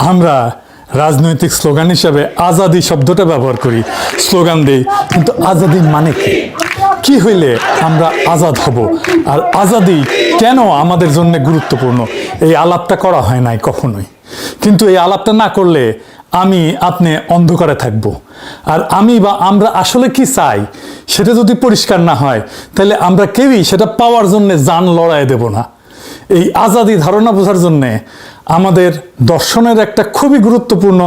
আমরা রাজনৈতিক স্লোগান হিসাবে আজাদি শব্দটা ব্যবহার করি, স্লোগান দেই, কিন্তু আজাদি মানে কি? কি হইলে আমরা আজাদ হব, আর আজাদি কেন আমাদের জন্য গুরুত্বপূর্ণ? এই আলাপটা করা হয় নাই কখনোই। কিন্তু এই আলাপটা না করলে আমি আপনি অন্ধকারে থাকব। আর আমি বা আমরা আসলে কি চাই সেটা যদি পরিষ্কার না হয়, তাহলে আমরা কেউই সেটা পাওয়ার জন্য জান লড়াই দেব না। এই আজাদি ধারণা বোঝার জন্যে আমাদের দর্শনের একটা খুবই গুরুত্বপূর্ণ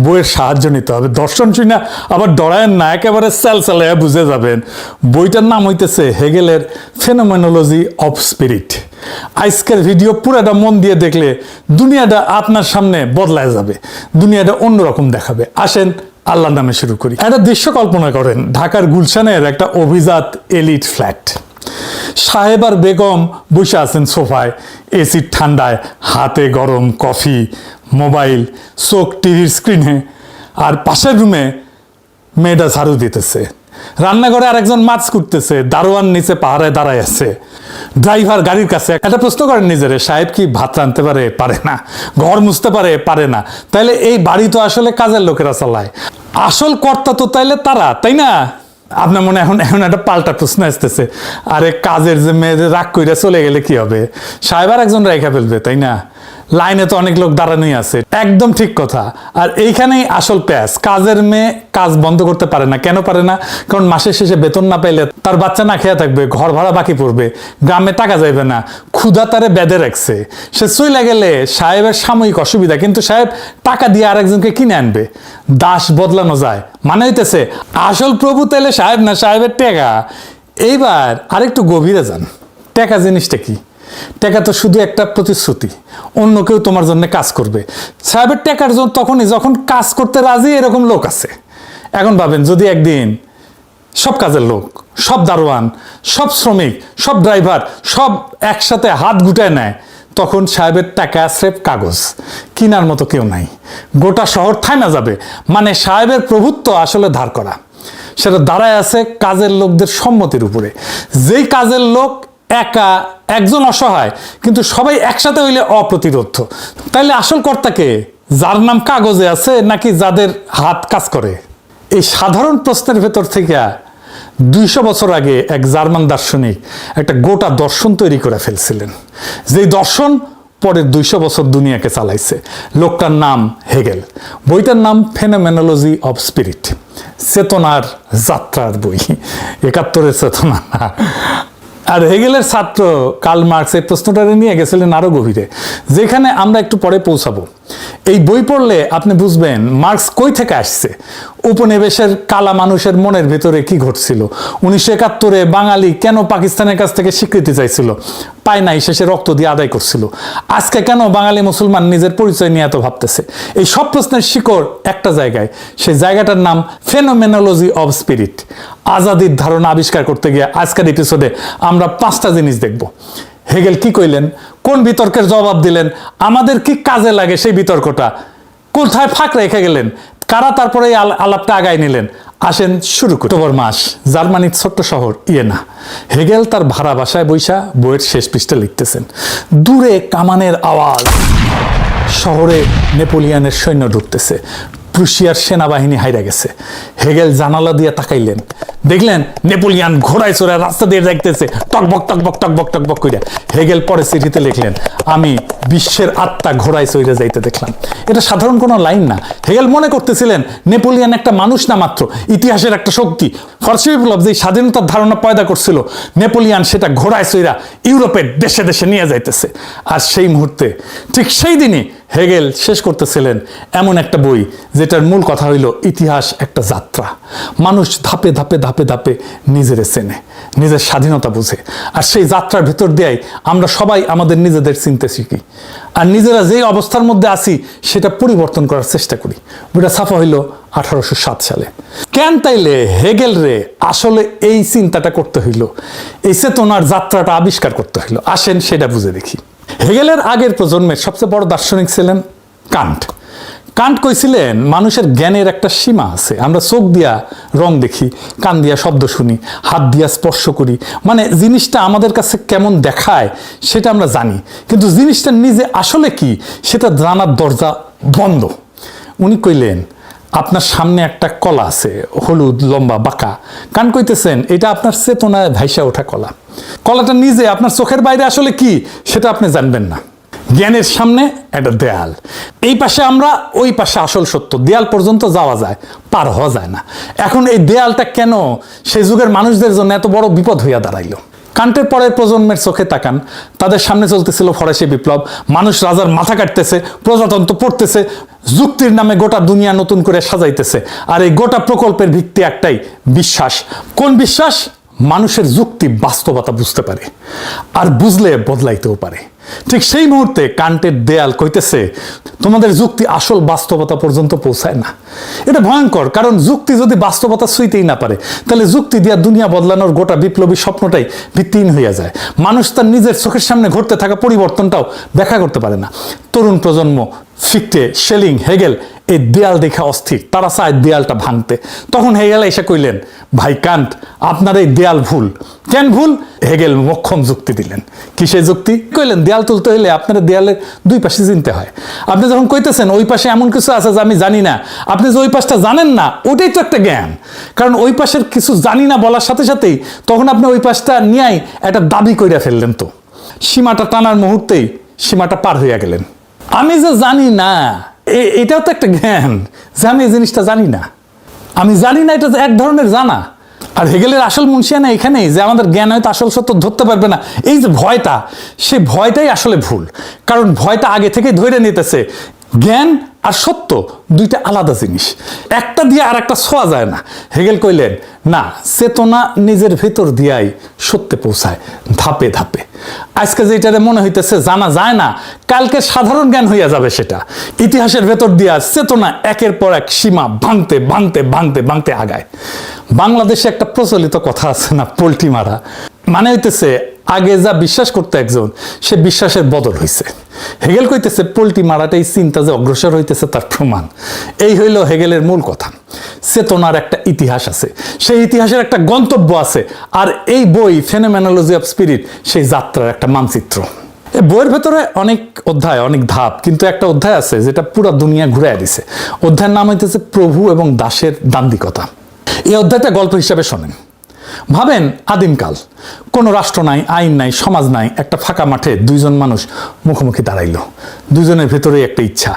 বইয়ের সাহায্য নিতে হবে। দর্শন শুনে আবার ডরায়েন না, একেবারে চালাইয়া বুঝে যাবেন। বইটার নাম হইতেছে হেগেলের ফেনোমেনোলজি অফ স্পিরিট। আজকের ভিডিও পুরাটা মন দিয়ে দেখলে দুনিয়াটা আপনার সামনে বদলায় যাবে, দুনিয়াটা অন্যরকম দেখাবে। আসেন আল্লাহর নামে শুরু করি। একটা দৃশ্য কল্পনা করেন, ঢাকার গুলশানের একটা অভিজাত এলিট ফ্ল্যাট। সাহেব আর বেগম বসে আছেন সোফায়, এসির ঠান্ডায়, হাতে গরম কফি, মোবাইল, চোখ টিভির স্ক্রিনে। আর পাশের রুমে মেয়েটা ঝাড়ু দিতেছে, রান্নাঘরে আরেকজন মাছ কুটতেছে, দারোয়ান নিচে পাহারায় দাঁড়ায় আছে, ড্রাইভার গাড়ির কাছে। একটা প্রশ্ন করেন নিজেরে, সাহেব কি ভাত রাঁধতে পারে? পারে না। ঘর মুছতে পারে? পারে না। তাইলে এই বাড়ি তো আসলে কাজের লোকেরা চালায়, আসল কর্তা তো তাইলে তারা, তাই না? আপনার মনে এখন এখন একটা পাল্টা প্রশ্ন আসতেছে, আরে কাজের যে মেয়েদের রাগ কইরা চলে গেলে কি হবে? সাহেব আর একজন রেখা ফেলবে, তাই না? লাইনে তো অনেক লোক দাঁড়ানোই আছে। একদম ঠিক কথা। আর এইখানেই আসল প্যাচ। কাজের মেয়ে কাজ বন্ধ করতে পারে না। কেন পারে না? কারণ মাসের শেষে বেতন না পাইলে তার বাচ্চা না খেয়ে থাকবে, ঘর ভাড়া বাকি পড়বে, গ্রামে টাকা যাইবে না, ক্ষুধা তারে বেঁধে রাখছে। সে চলে গেলে সাহেবের সাময়িক অসুবিধা, কিন্তু সাহেব টাকা দিয়ে আরেকজনকে কিনে আনবে। দাস বদলানো যায়, মানে হইতেছে আসল প্রভু তাইলে সাহেব না, সাহেবের টেকা। এইবার আরেকটু গভীরে যান, টেকা জিনিসটা কি? টাকা তো শুধু একটা প্রতিশ্রুতি, অন্য কেউ তোমার জন্য কাজ করবে। সাহেবের টাকার জন্য তখনই যখন কাজ করতে রাজি এরকম লোক আছে। এখন ভাবেন যদি একদিন সব কাজের লোক, সব দারোয়ান, সব শ্রমিক, সব ড্রাইভার সব একসাথে হাত গুটায় নেয়, তখন সাহেবের টাকা স্রেফ কাগজ, কিনার মতো কেউ নাই। গোটা শহর থাইমা যাবে। মানে সাহেবের প্রভুত্ব আসলে ধার করা, সেটা দাঁড়ায় আছে কাজের লোকদের সম্মতির উপরে। যেই কাজের লোক একা, একজন অসহায়, কিন্তু সবাই একসাথে হইলে অপ্রতিরোধ্য। তাইলে আসল কর্তাকে? যার নাম কাগজে আছে নাকি যাদের হাত কাজ করে? এই সাধারণ প্রশ্নের ভেতর থেকে 200 বছর আগে এক জার্মান দার্শনিক একটা গোটা দর্শন তৈরি করে ফেলছিলেন, যেই দর্শন পরে 200 বছর দুনিয়াকে চালাইছে। লোকটার নাম হেগেল। বইটার নাম ফেনোমেনোলজি অফ স্পিরিট, চেতনার যাত্রার বই। 71-এর চেতনা না। আর হেগেলের ছাত্র কার্ল মার্কস এই প্রশ্নটা নিয়ে গেছিলেন আরো গভীরে, যেখানে আমরা একটু পরে পৌঁছাবো। এই বই পড়লে আপনি বুঝবেন মার্কস কই থেকে আসছে, উপনিবেশের কালা মানুষের মনের ভেতরে কি ঘটছিল। 1971-এ বাঙালি কেন পাকিস্তানের কাছ থেকে স্বীকৃতি চাইছিল, পায় নাই, শেষে রক্ত দিয়ে আদায় করছিল। আজকে কেন বাঙালি মুসলমান নিজের পরিচয় নিয়ে এত ভাবতেছে? এই সব প্রশ্নের শিকড় একটা জায়গায়, সেই জায়গাটার নাম ফেনোমেনোলজি অফ স্পিরিট। আজাদির ধারণা আবিষ্কার করতে গিয়ে আজকের এপিসোডে আমরা 5টা জিনিস দেখব। হেগেল কি কইলেন, কোন বিতর্কের জবাব দিলেন, আমাদের কি কাজে লাগে সেই বিতর্কটা, কোথায় ফাঁক রেখে গেলেন, কারা তারপরে এই আলাপটা আগায় নিলেন। আসেন শুরু করি। অক্টোবর মাস, জার্মানির ছোট্ট শহর ইয়েনা। হেগেল তার ভাড়া বাসায় বৈশা বইয়ের শেষ পৃষ্ঠা লিখতেছেন। দূরে কামানের আওয়াজ, শহরে নেপোলিয়নের সৈন্য ঢুকতেছে, প্রুশিয়ার সেনাবাহিনী হাইরা গেছে। হেগেল জানালা দিয়ে তাকাইলেন, দেখলেন নেপোলিয়ান ঘোড়ায় চড়ে রাস্তা দিয়ে যাইতেছে, টকবক টকবক টকবক টকবক কইরা। হেগেল পরে চিঠিতে লিখলেন, আমি বিশ্বের আত্মা ঘোড়ায় চড়ে যাইতে দেখলাম। এটা সাধারণ কোনো লাইন না। হেগেল মনে করতেছিলেন নেপোলিয়ান একটা মানুষ না মাত্র, ইতিহাসের একটা শক্তি। ফরাসি বিপ্লব যে স্বাধীনতার ধারণা পয়দা করছিল, নেপোলিয়ান সেটা ঘোড়ায় চড়া ইউরোপের দেশে দেশে নিয়ে যাইতেছে। আর সেই মুহূর্তে, ঠিক সেই দিনই হেগেল শেষ করতেছিলেন এমন একটা বই যেটার মূল কথা হইল ইতিহাস একটা যাত্রা। মানুষ ধাপে ধাপে ধাপে ধাপে নিজের চেনে, নিজের স্বাধীনতা বুঝে। আর সেই যাত্রার ভেতর দিয়েই আমরা সবাই আমাদের নিজেদের চিনতে শিখি, আর নিজেরা যেই অবস্থার মধ্যে আছি সেটা পরিবর্তন করার চেষ্টা করি। বইটা ছাপা হইল 1807 সালে। কেন তাইলে হেগেল রে আসলে এই চিন্তাটা করতে হইল, এই চেতনার যাত্রাটা আবিষ্কার করতে হইল? আসেন সেটা বুঝে দেখি। হেগেলের আগের প্রজন্মের সবচেয়ে বড় দার্শনিক ছিলেন কান্ট। কান্ট কইছিলেন মানুষের জ্ঞানের একটা সীমা আছে। আমরা চোখ দিয়া রং দেখি, কান দিয়া শব্দ শুনি, হাত দিয়া স্পর্শ করি, মানে জিনিসটা আমাদের কাছে কেমন দেখায় সেটা আমরা জানি, কিন্তু জিনিসটা নিজে আসলে কি সেটা জানার দরজা বন্ধ। উনি কইলেন, আপনার সামনে একটা কলা আছে, হলুদ লম্বা বাঁকা, কান কইতেছেন এটা আপনার চেতনায় ভাইসা ওঠা কলা। কলাটা নিজে আপনার চোখের বাইরে আসলে কি সেটা আপনি জানবেন না। জ্ঞানের সামনে একটা দেয়াল, এই পাশে আমরা, ওই পাশে আসল সত্য। দেয়াল পর্যন্ত যাওয়া যায়, পার হওয়া যায় না। এখন এই দেয়ালটা কেন সেই যুগের মানুষদের জন্য এত বড় বিপদ হইয়া দাঁড়াইলো? কান্টের পরের প্রজন্মের চোখে তাকান, তাদের সামনে চলতেছিল ফরাসি বিপ্লব, মানুষ রাজার মাথা কাটতেছে, প্রজাতন্ত্র পড়তেছে, যুক্তির নামে গোটা দুনিয়া নতুন করে সাজাইতেছে। আর এই গোটা প্রকল্পের ভিত্তি একটাই, বিশ্বাস। কোন বিশ্বাস? মানুষের যুক্তি বাস্তবতা বুঝতে পারে, আর বুঝলে বদলাইতেও পারে। ঠিক সেই মুহূর্তে কান্টের দেয়াল কইতেছে, তোমাদের যুক্তি আসল বাস্তবতা পর্যন্ত পৌঁছায় না। এটা ভয়ঙ্কর, কারণ যুক্তি যদি বাস্তবতা ছুঁইতেই না পারে, তাহলে যুক্তি দিয়া দুনিয়া বদলানোর গোটা বিপ্লবী স্বপ্নটাই ভিত্তিহীন হইয়া যায়। মানুষ তার নিজের চোখের সামনে ঘটতে থাকা পরিবর্তনটাও ব্যাখ্যা করতে পারে না। তরুণ প্রজন্ম, ফিক্টে, শেলিং, হেগেল এই দেয়াল দেখা অস্থির, তারা চায় দেয়ালটা ভাঙতে। তখন হেগেল এসে কইলেন, ভাই কান্ট, আপনার এই দেয়াল ভুল। কেন ভুল? হেগেল মোক্ষম যুক্তি দিলেন। কিসের যুক্তি? কইলেন দেয়াল তুলতে হইলে আপনার দেয়ালের দুই পাশে চিনতে হয়। আপনি যখন কইতেছেন ওই পাশে এমন কিছু আছে যে আমি জানি না, আপনি যে ওই পাশটা জানেন না, ওটাই তো একটা জ্ঞান। কারণ ওই পাশের কিছু জানি না বলার সাথে সাথেই তখন আপনি ওই পাশটা নিয়েই একটা দাবি কইরা ফেললেন। তো সীমাটা টানার মুহূর্তেই সীমাটা পার হইয়া গেলেন। আমি যে জানি না, এটাও তো একটা জ্ঞান, যে আমি এই জিনিসটা জানি না। আমি জানি না, এটা এক ধরনের জানা। আর হেগেলের আসল মুন্সিয়ানা এখানেই, যে আমাদের জ্ঞান হয়তো আসল সত্য ধরতে পারবে না, এই যে ভয়টা, সেই ভয়টাই আসলে ভুল। কারণ ভয়টা আগে থেকেই ধরে নিতেছে জ্ঞান আর সত্য দুইটা আলাদা জিনিস, একটা দিয়ে আর একটা ছোঁয়া যায় না। হেগেল কইলেন, না, চেতনা নিজের ভেতর দিয়াই সত্যে পৌঁছায়, ধাপে ধাপে। আজকে যেটারে মনে হইতেছে জানা যায় না, কালকে সাধারণ জ্ঞান হইয়া যাবে সেটা। ইতিহাসের ভেতর দিয়া চেতনা একের পর এক সীমা ভাঙতে ভাঙতে ভাঙতে ভাঙতে আগায়। বাংলাদেশে একটা প্রচলিত কথা আছে না, পোল্ট্রি মারা, মানে হইতেছে আগে যা বিশ্বাস করতে একজন, সে বিশ্বাসের বদল হইছে। হেগেল কইতেছে পোল্ট্রি মারাটাই চিন্তা যে অগ্রসর হইতেছে তার প্রমাণ। এই হইল হেগেলের মূল কথা। চেতনার একটা ইতিহাস আছে, সেই ইতিহাসের একটা গন্তব্য আছে, আর এই বই ফেনোমেনোলজি অফ স্পিরিট সেই যাত্রার একটা মানচিত্র। এই বইয়ের ভেতরে অনেক অধ্যায়, অনেক ধাপ, কিন্তু একটা অধ্যায় আছে যেটা পুরো দুনিয়া ঘুরাইয়া দিছে। অধ্যায়ের নাম হইতেছে প্রভু এবং দাসের দাম্ভিকতা। এই অধ্যায়টা গল্প হিসাবে শোনেন। ভাবেন আদিমকাল, কোনো রাষ্ট্র নাই, আইন নাই, সমাজ নাই, একটা ফাঁকা মাঠে দুইজন মানুষ মুখোমুখি দাঁড়াইল। দুইজনের ভেতরে একটা ইচ্ছা,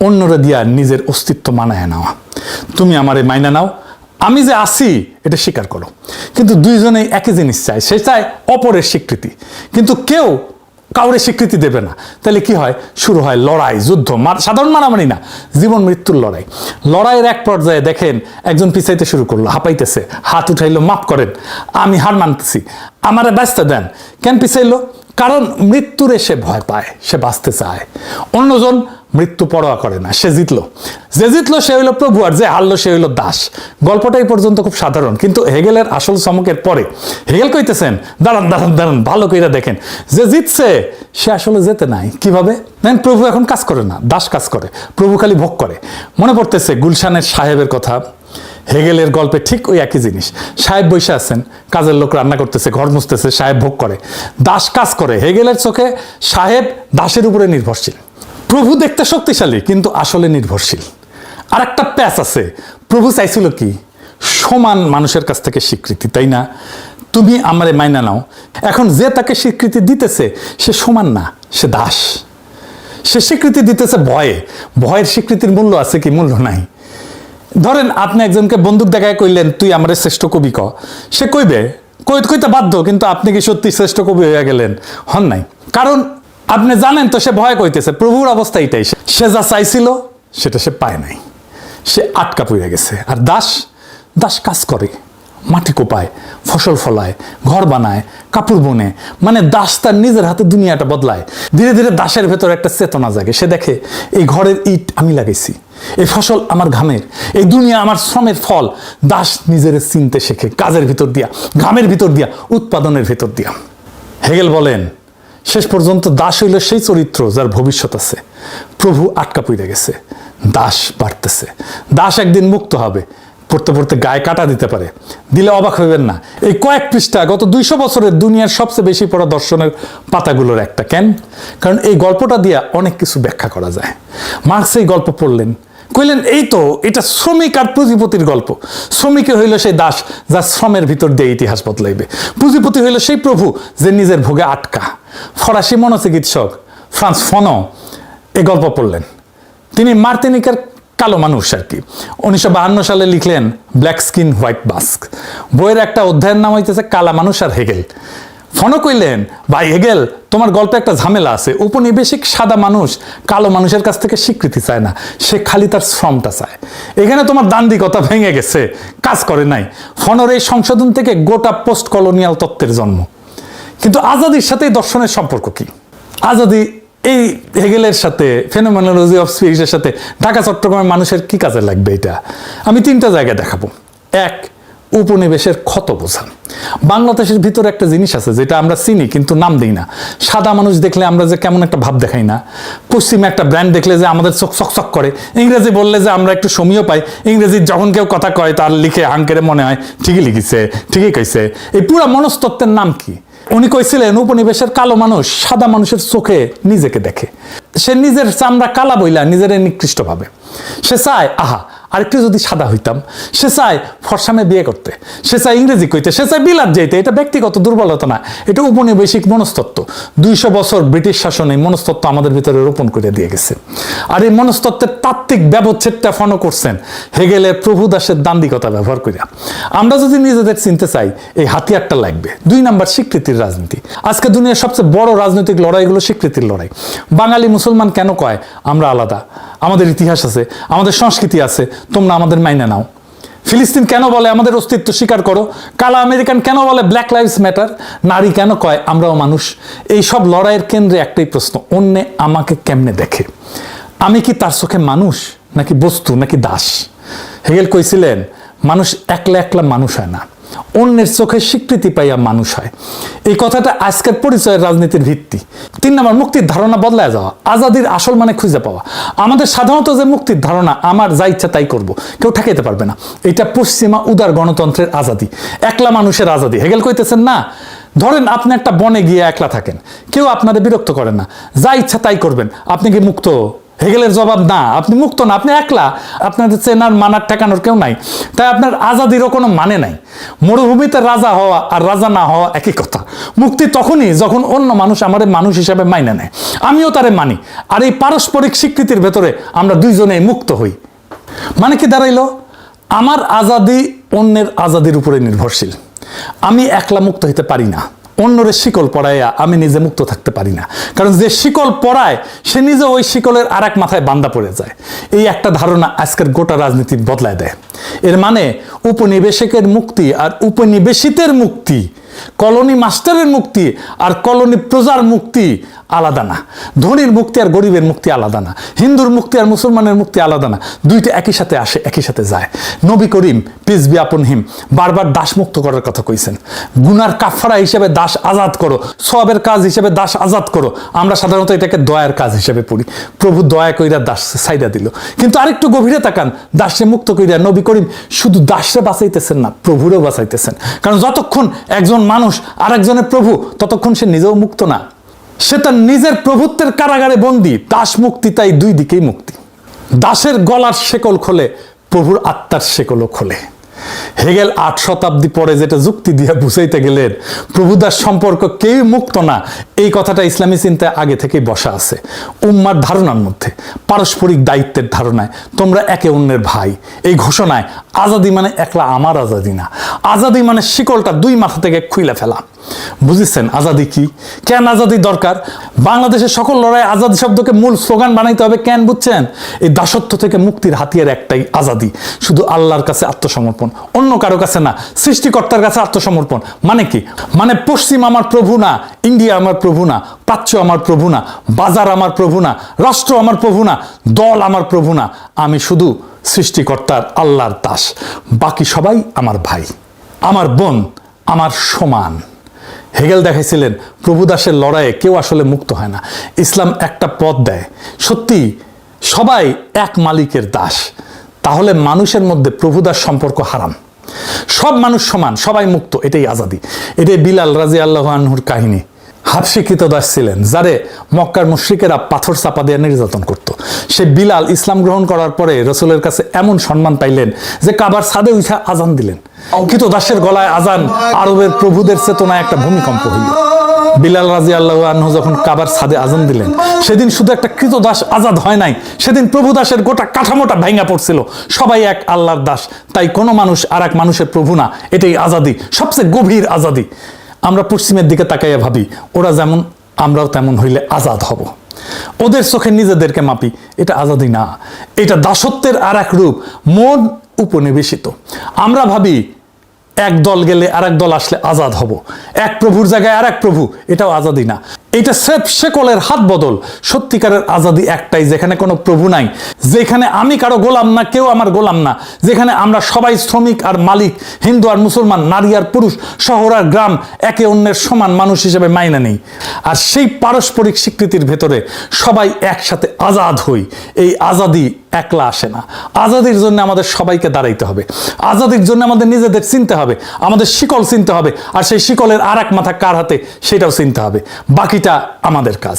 অন্যরা দিয়া নিজের অস্তিত্ব মানায় নেওয়া। তুমি আমারে মাইনা নাও, আমি যে আছি এটা স্বীকার করো। কিন্তু দুইজনেই একই জিনিস চায়, সে চায় অপরের স্বীকৃতি, কিন্তু কেউ কাউরে স্বীকৃতি দেবে না। তাহলে কি হয়? শুরু হয় লড়াই, যুদ্ধ, সাধারণ মারামারি না, জীবন মৃত্যুর লড়াই। লড়াইয়ের এক পর্যায়ে দেখেন একজন পিছাইতে শুরু করলো, হাঁপাইতেছে, হাত উঠাইলো, মাফ করেন, আমি হার মানতেছি, আমারে বাঁচতে দেন। কেন পিছাইলো? কারণ মৃত্যুরে সে ভয় পায়, সে বাঁচতে চায়। অন্যজন মৃত্যু পরোয়া করে না, সে জিতলো। যে জিতলো সে হইলো প্রভু, আর যে হারলো সে হইলো দাস। গল্পটা এই পর্যন্ত খুব সাধারণ, কিন্তু হেগেলের আসল চমকের পরে হেগেল কইতেছেন, দাঁড়ান দাঁড়ান দাঁড়ান, ভালো কইরা দেখেন, যে জিতছে সে আসলে যেতে নাই। কিভাবে? প্রভু এখন কাজ করে না, দাস কাজ করে, প্রভু খালি ভোগ করে। মনে পড়তেছে গুলশানের সাহেবের কথা। হেগেলের গল্পে ঠিক ওই একই জিনিস। সাহেব বসে আছেন, কাজের লোক রান্না করতেছে, ঘর মুছতেছে, সাহেব ভোগ করে, দাস কাজ করে। হেগেলের চোখে সাহেব দাসের উপরে নির্ভরশীল। প্রভু দেখতে শক্তিশালী, কিন্তু আসলে নির্ভরশীল। আর একটা প্যাচ আছে, প্রভু চাইছিল কি? সমান মানুষের কাছ থেকে স্বীকৃতি, তাই না? তুমি আমারে মাইনা নাও। এখন যে তাকে স্বীকৃতি দিতেছে সে সমান না, সে দাস। সে স্বীকৃতি দিতেছে ভয়ে। ভয়ের স্বীকৃতির মূল্য আছে কি? মূল্য নাই। ধরেন আপনি একজনকে বন্দুক দেখায় কইলেন, তুই আমার শ্রেষ্ঠ কবি ক, সে কইবে, কইতে বাধ্য, কিন্তু আপনি কি সত্যি শ্রেষ্ঠ কবি হয়ে গেলেন? হন নাই। কারণ আপনি জানেন তো সে ভয় কইতেছে। প্রভুর অবস্থা এটাই, সে যা চাইছিল সেটা সে পায় নাই, সে আটকা পড়ে গেছে। আর দাস, দাস কাজ করে, মাটি কোপায়, ফসল ফলায়, ঘর বানায়, কাপড় বনে, মানে দাস তার নিজের হাতে দুনিয়াটা বদলায়। ধীরে ধীরে দাসের ভেতর একটা চেতনা জাগে। সে দেখে এই ঘরের ইট আমি লাগাইছি, এই ফসল আমার ঘামের, এই দুনিয়া আমার শ্রমের ফল। দাস নিজের চিনতে শেখে কাজের ভিতর দিয়া, ঘামের ভিতর দিয়া, উৎপাদনের ভিতর দিয়া। হেগেল বলেন, শেষ পর্যন্ত দাস হইল সেই চরিত্র যার ভবিষ্যৎ আছে। প্রভু আটকা পড়ে গেছে, দাস বাড়তেছে। দাস একদিন মুক্ত হবে, পড়তে পড়তে গায়ে কাটা দিতে পারে, দিলে অবাক হইবেন না। এই কয়েক পৃষ্ঠা গত 200 বছরের দুনিয়ার সবচেয়ে বেশি পড়া দর্শনের পাতাগুলোর একটা। কেন? কারণ এই গল্পটা দিয়ে অনেক কিছু ব্যাখ্যা করা যায়। মার্কস এই গল্প পড়লেন, কইলেন এই তো এটা শ্রমিক আর পুঁজিপতির গল্প। শ্রমিকে হইল সেই দাস যা শ্রমের ভিতর দিয়ে ইতিহাস বদলাইবে, পুঁজিপতি হইল সেই প্রভু যে নিজের ভোগে আটকা। ফরাসি মনোচিকিৎসক ফ্রান্স ফনো এই গল্প পড়লেন। তিনি মার্তিনিকার কালো মানুষ আর কি 1952 সালে লিখলেন ব্ল্যাক স্কিন হোয়াইট বাস্ক। বইয়ের একটা অধ্যায়ের নাম হইতেছে কালা মানুষ আর হেগেল। ফনো কইলেন, ভাই হেগেল, তোমার গল্পে একটা ঝামেলা আছে। উপনিবেশিক সাদা মানুষ কালো মানুষের কাছ থেকে স্বীকৃতি চায় না, সে খালি তার শ্রমটা চায়। এখানে তোমার দান্দিকতা ভেঙে গেছে, কাজ করে নাই। ফনোর এই সংশোধন থেকে গোটা পোস্ট কলোনিয়াল তত্ত্বের জন্ম। কিন্তু আজাদির সাথে এই দর্শনের সম্পর্ক কি? আজাদি এই হেগেলের সাথে, ফেনোমেনোলজি অফ স্পিরিটের সাথে ঢাকা চট্টগ্রামের মানুষের কি কাজে লাগবে? এটা আমি 3টা জায়গায় দেখাবো। এক, উপনিবেশের ক্ষত বোঝা। বাংলাদেশের ভিতরে একটা জিনিস আছে যেটা আমরা চিনি কিন্তু নাম দিই না। সাদা মানুষ দেখলে আমরা যে কেমন একটা ভাব দেখাই না, পশ্চিমে একটা ব্র্যান্ড দেখলে যে আমাদের চোখ চকচক করে, ইংরেজি বললে যে আমরা একটু সমীহ পাই, ইংরেজি যখন কেউ কথা কয় তার লিখে হাঙ্কেরে মনে হয় ঠিকই লিখেছে, ঠিকই কইছে। এই পুরো মনস্তত্ত্বের নাম কি? উনি কইছিলেন উপনিবেশের কালো মানুষ সাদা মানুষের চোখে নিজেকে দেখে। সে নিজের চামড়া কালা বইলা নিজের নিকৃষ্ট ভাবে। সে চায় আহা আরেকটু যদি সাদা হইতাম। সে চায় ফরসামে বিয়ে করতে, সে চায় ইংরেজি কইতে, সে চায় বিলাত যেতে। এটা ব্যক্তিগত দুর্বলতা না, এটা উপনিবেশিক মনস্তত্ত্ব। 200 বছর ব্রিটিশ শাসনে মনস্তত্ত্ব আমাদের ভিতরে রোপণ করে দিয়ে গেছে। আর এই মনস্তত্ত্বের তাত্ত্বিক ব্যবচ্ছেদটা ফলো করছেন হেগেলের প্রভু দাসের দান্দিকতা ব্যবহার করিয়া। আমরা যদি নিজেদের চিনতে চাই এই হাতিয়ারটা লাগবে। 2 নাম্বার, স্বীকৃতির রাজনীতি। আজকে দুনিয়ার সবচেয়ে বড় রাজনৈতিক লড়াইগুলো স্বীকৃতির লড়াই। বাঙালি মুসলমান কেন কয় আমরা আলাদা, আমাদের ইতিহাস আছে, আমাদের সংস্কৃতি আছে, তোমরা আমাদের মাইনে নাও। ফিলিস্তিন কেন বলে আমাদের অস্তিত্ব স্বীকার করো। কালা আমেরিকান কেন বলে ব্ল্যাক লাইভস ম্যাটার। নারী কেন কয় আমরাও মানুষ। এই সব লড়াইয়ের কেন্দ্রে একটাই প্রশ্ন, অন্যে আমাকে কেমনে দেখে? আমি কি তার চোখে মানুষ নাকি বস্তু নাকি দাস? হেগেল কইছিলেন মানুষ একলা একলা মানুষ হয় না, অন্যের চোখে স্বীকৃতি পাইয়া মানুষ হয়। এই কথাটা আজকের পরিচয়ের রাজনীতির ভিত্তি। 3 নম্বর, মুক্তির ধারণা বদলায় যাওয়া। আজাদির আসল মানে খুঁজে পাওয়া। আমাদের সাধারণত যে মুক্তির ধারণা আমার যা ইচ্ছা তাই করব, কেউ ঠেকাইতে পারবে না, এটা পশ্চিমা উদার গণতন্ত্রের আজাদি, একলা মানুষের আজাদি। হেগেল কইতেছেন না, ধরেন আপনি একটা বনে গিয়ে একলা থাকেন, কেউ আপনাদের বিরক্ত করে না, যা ইচ্ছা তাই করবেন, আপনি কি মুক্ত? হেগেলের জবাব না, আপনি মুক্ত না, আপনি একলা, আপনাদের চেনার মানার ঠেকানোর কেউ নাই, তাই আপনার আজাদিরও কোনো মানে নাই। মরুভূমিতে রাজা হওয়া আর রাজা না হওয়া একই কথা। মুক্তি তখনই যখন অন্য মানুষ আমাদের মানুষ হিসাবে মাইনে নেয়, আমিও তারে মানি, আর এই পারস্পরিক স্বীকৃতির ভেতরে আমরা দুইজনেই মুক্ত হই। মানে কি দাঁড়াইলো? আমার আজাদি অন্যের আজাদির উপরে নির্ভরশীল। আমি একলা মুক্ত হইতে পারি না, অন্যরে শিকল পরাইয়া আমি নিজে মুক্ত থাকতে পারি না। কারণ যে শিকল পরায় সে নিজে ওই শিকলের আর এক মাথায় বান্দা পড়ে যায়। এই একটা ধারণা আজকের গোটা রাজনীতি বদলায় দেয়। এর মানে উপনিবেশকের মুক্তি আর উপনিবেশিতের মুক্তি, কলোনি মাস্টারের মুক্তি আর কলোনি প্রজার মুক্তি আলাদা না। ধনীর মুক্তি আর গরিবের মুক্তি আলাদা না। হিন্দুর মুক্তি আর মুসলমানের মুক্তি আলাদা না। দুইটা একই সাথে আসে, একই সাথে যায়। নবী করিম পিস বি আপন হিম বারবার দাস মুক্ত করার কথা কইছেন। গুনার কাফারা হিসেবে দাস আজাদ করো, সওয়াবের কাজ হিসেবে দাস আজাদ করো। আমরা সাধারণত এটাকে দয়ার কাজ হিসেবে পড়ি। প্রভু দয়া কইরা দাস সাইডা দিল। কিন্তু আরেকটু গভীরে তাকান, দাসে মুক্ত কইরা নবী করিম শুধু দাসরে বাঁচাইতেছেন না, প্রভুরেও বাঁচাইতেছেন। কারণ যতক্ষণ একজন মানুষ আর একজনের প্রভু, ততক্ষণ সে নিজেও মুক্ত না, সে তার নিজের প্রভুত্বের কারাগারে বন্দী। দাস মুক্তি তাই দুই দিকেই মুক্তি। দাসের গলার শেকল খোলে, প্রভুর আত্মার শেকলও খোলে। হেগেল 8 শতাব্দী পরে যেটা যুক্তি দিয়ে বুঝাইতে গেলেন প্রভুদাস সম্পর্ক কেউ মুক্ত না, এই কথাটা ইসলামী চিন্তায় আগে থেকেই বসা আছে। উম্মার ধারণার মধ্যে, পারস্পরিক দায়িত্বের ধারণায়, তোমরা একে অন্যের ভাই, এই ঘোষণায় আজাদি মানে একলা আমার আজাদি না। আজাদি মানে শিকলটা 2 মাথা থেকে খুইলা ফেলা। বুঝেছেন আজাদি কি? কেন আজাদি দরকার? বাংলাদেশের সকল লড়াই আজাদি শব্দকে মূল স্লোগান বানাইতে হবে। কেন বুঝছেন? এই দাসত্ব থেকে মুক্তির হাতিয়ার একটাই, আজাদি। শুধু আল্লাহর কাছে আত্মসমর্পণ, অন্য কারো কাছে না, সৃষ্টিকর্তার কাছে আত্মসমর্পণ। মানে কি? মানে পশ্চিম আমার প্রভু না, ইন্ডিয়া আমার প্রভু না, প্রাচ্য আমার প্রভু না, বাজার আমার প্রভু না, রাষ্ট্র আমার প্রভু না, দল আমার প্রভু না। আমি শুধু সৃষ্টিকর্তার আল্লাহর দাস, বাকি সবাই আমার ভাই, আমার বোন, আমার সমান। হেগেল দেখাইছিলেন প্রভুদাসের লড়াইয়ে কেউ আসলে মুক্ত হয় না। ইসলাম একটা পথ দেয়, সত্যি সবাই এক মালিকের দাস, তাহলে মানুষের মধ্যে প্রভুদাস সম্পর্ক হারাম। সব মানুষ সমান, সবাই মুক্ত, এটাই আজাদি। এটাই বিলাল রাদিয়াল্লাহু আনহুর কাহিনী। হাবশী কৃতদাস ছিলেন, যারে মক্কার মুশরিকেরা পাথর চাপা দিয়ে নির্যাতন করত। সে বিলাল ইসলাম গ্রহণ করার পরে রসুলের কাছে এমন সম্মান পাইলেন যে কাবার ছাদে উঠে আজান দিলেন। কৃতদাসের গলায় আজান আরবের প্রভুদের চেতনায় একটা ভূমিকম্প হইল। বিলাল রাদিয়াল্লাহু আনহু যখন কাবার ছাদে আজান দিলেন, সেদিন শুধু একটা কৃতদাস আজাদ হয় নাই, সেদিন প্রভুদাসের গোটা কাঠামোটা ভাঙা পড়ছিল। সবাই এক আল্লাহর দাস, তাই কোনো মানুষ আর এক মানুষের প্রভু না। এটাই আজাদি, সবচেয়ে গভীর আজাদি। আমরা পশ্চিমের দিকে তাকাইয়া ভাবি ওরা যেমন আমরাও তেমন হইলে আজাদ হব, ওদের চোখে নিজেদেরকে মাপি। এটা আজাদি না, এটা দাসত্বের আর এক রূপ, মন উপনিবেশিত। আমরা ভাবি এক দল গেলে আর এক দল আসলে আজাদ হব, এক প্রভুর জায়গায় আর এক প্রভু, এটাও আজাদি না। এটা স্রেফ শেকলের হাত বদল। সত্যিকারের আজাদি একটাই, যেখানে কোনো প্রভু নাই, যেখানে আমি কারো গোলাম না, কেউ আমার গোলাম না, যেখানে আমরা সবাই শ্রমিক আর মালিক, হিন্দু আর মুসলমান, নারী আর পুরুষ, শহর আর গ্রাম একে অন্যের সমান মানুষ হিসেবে মাইনা নেই। আর সেই পারস্পরিক স্বীকৃতির ভেতরে সবাই একসাথে আজাদ হই। এই আজাদি একলা আসে না। আজাদির জন্য আমাদের সবাইকে দাঁড়াইতে হবে। আজাদির জন্য আমাদের নিজেদের চিনতে হবে, আমাদের শিকল চিনতে হবে, আর সেই শিকলের আর এক মাথা কার হাতে সেটাও চিনতে হবে। বাকিটা আমাদের কাজ,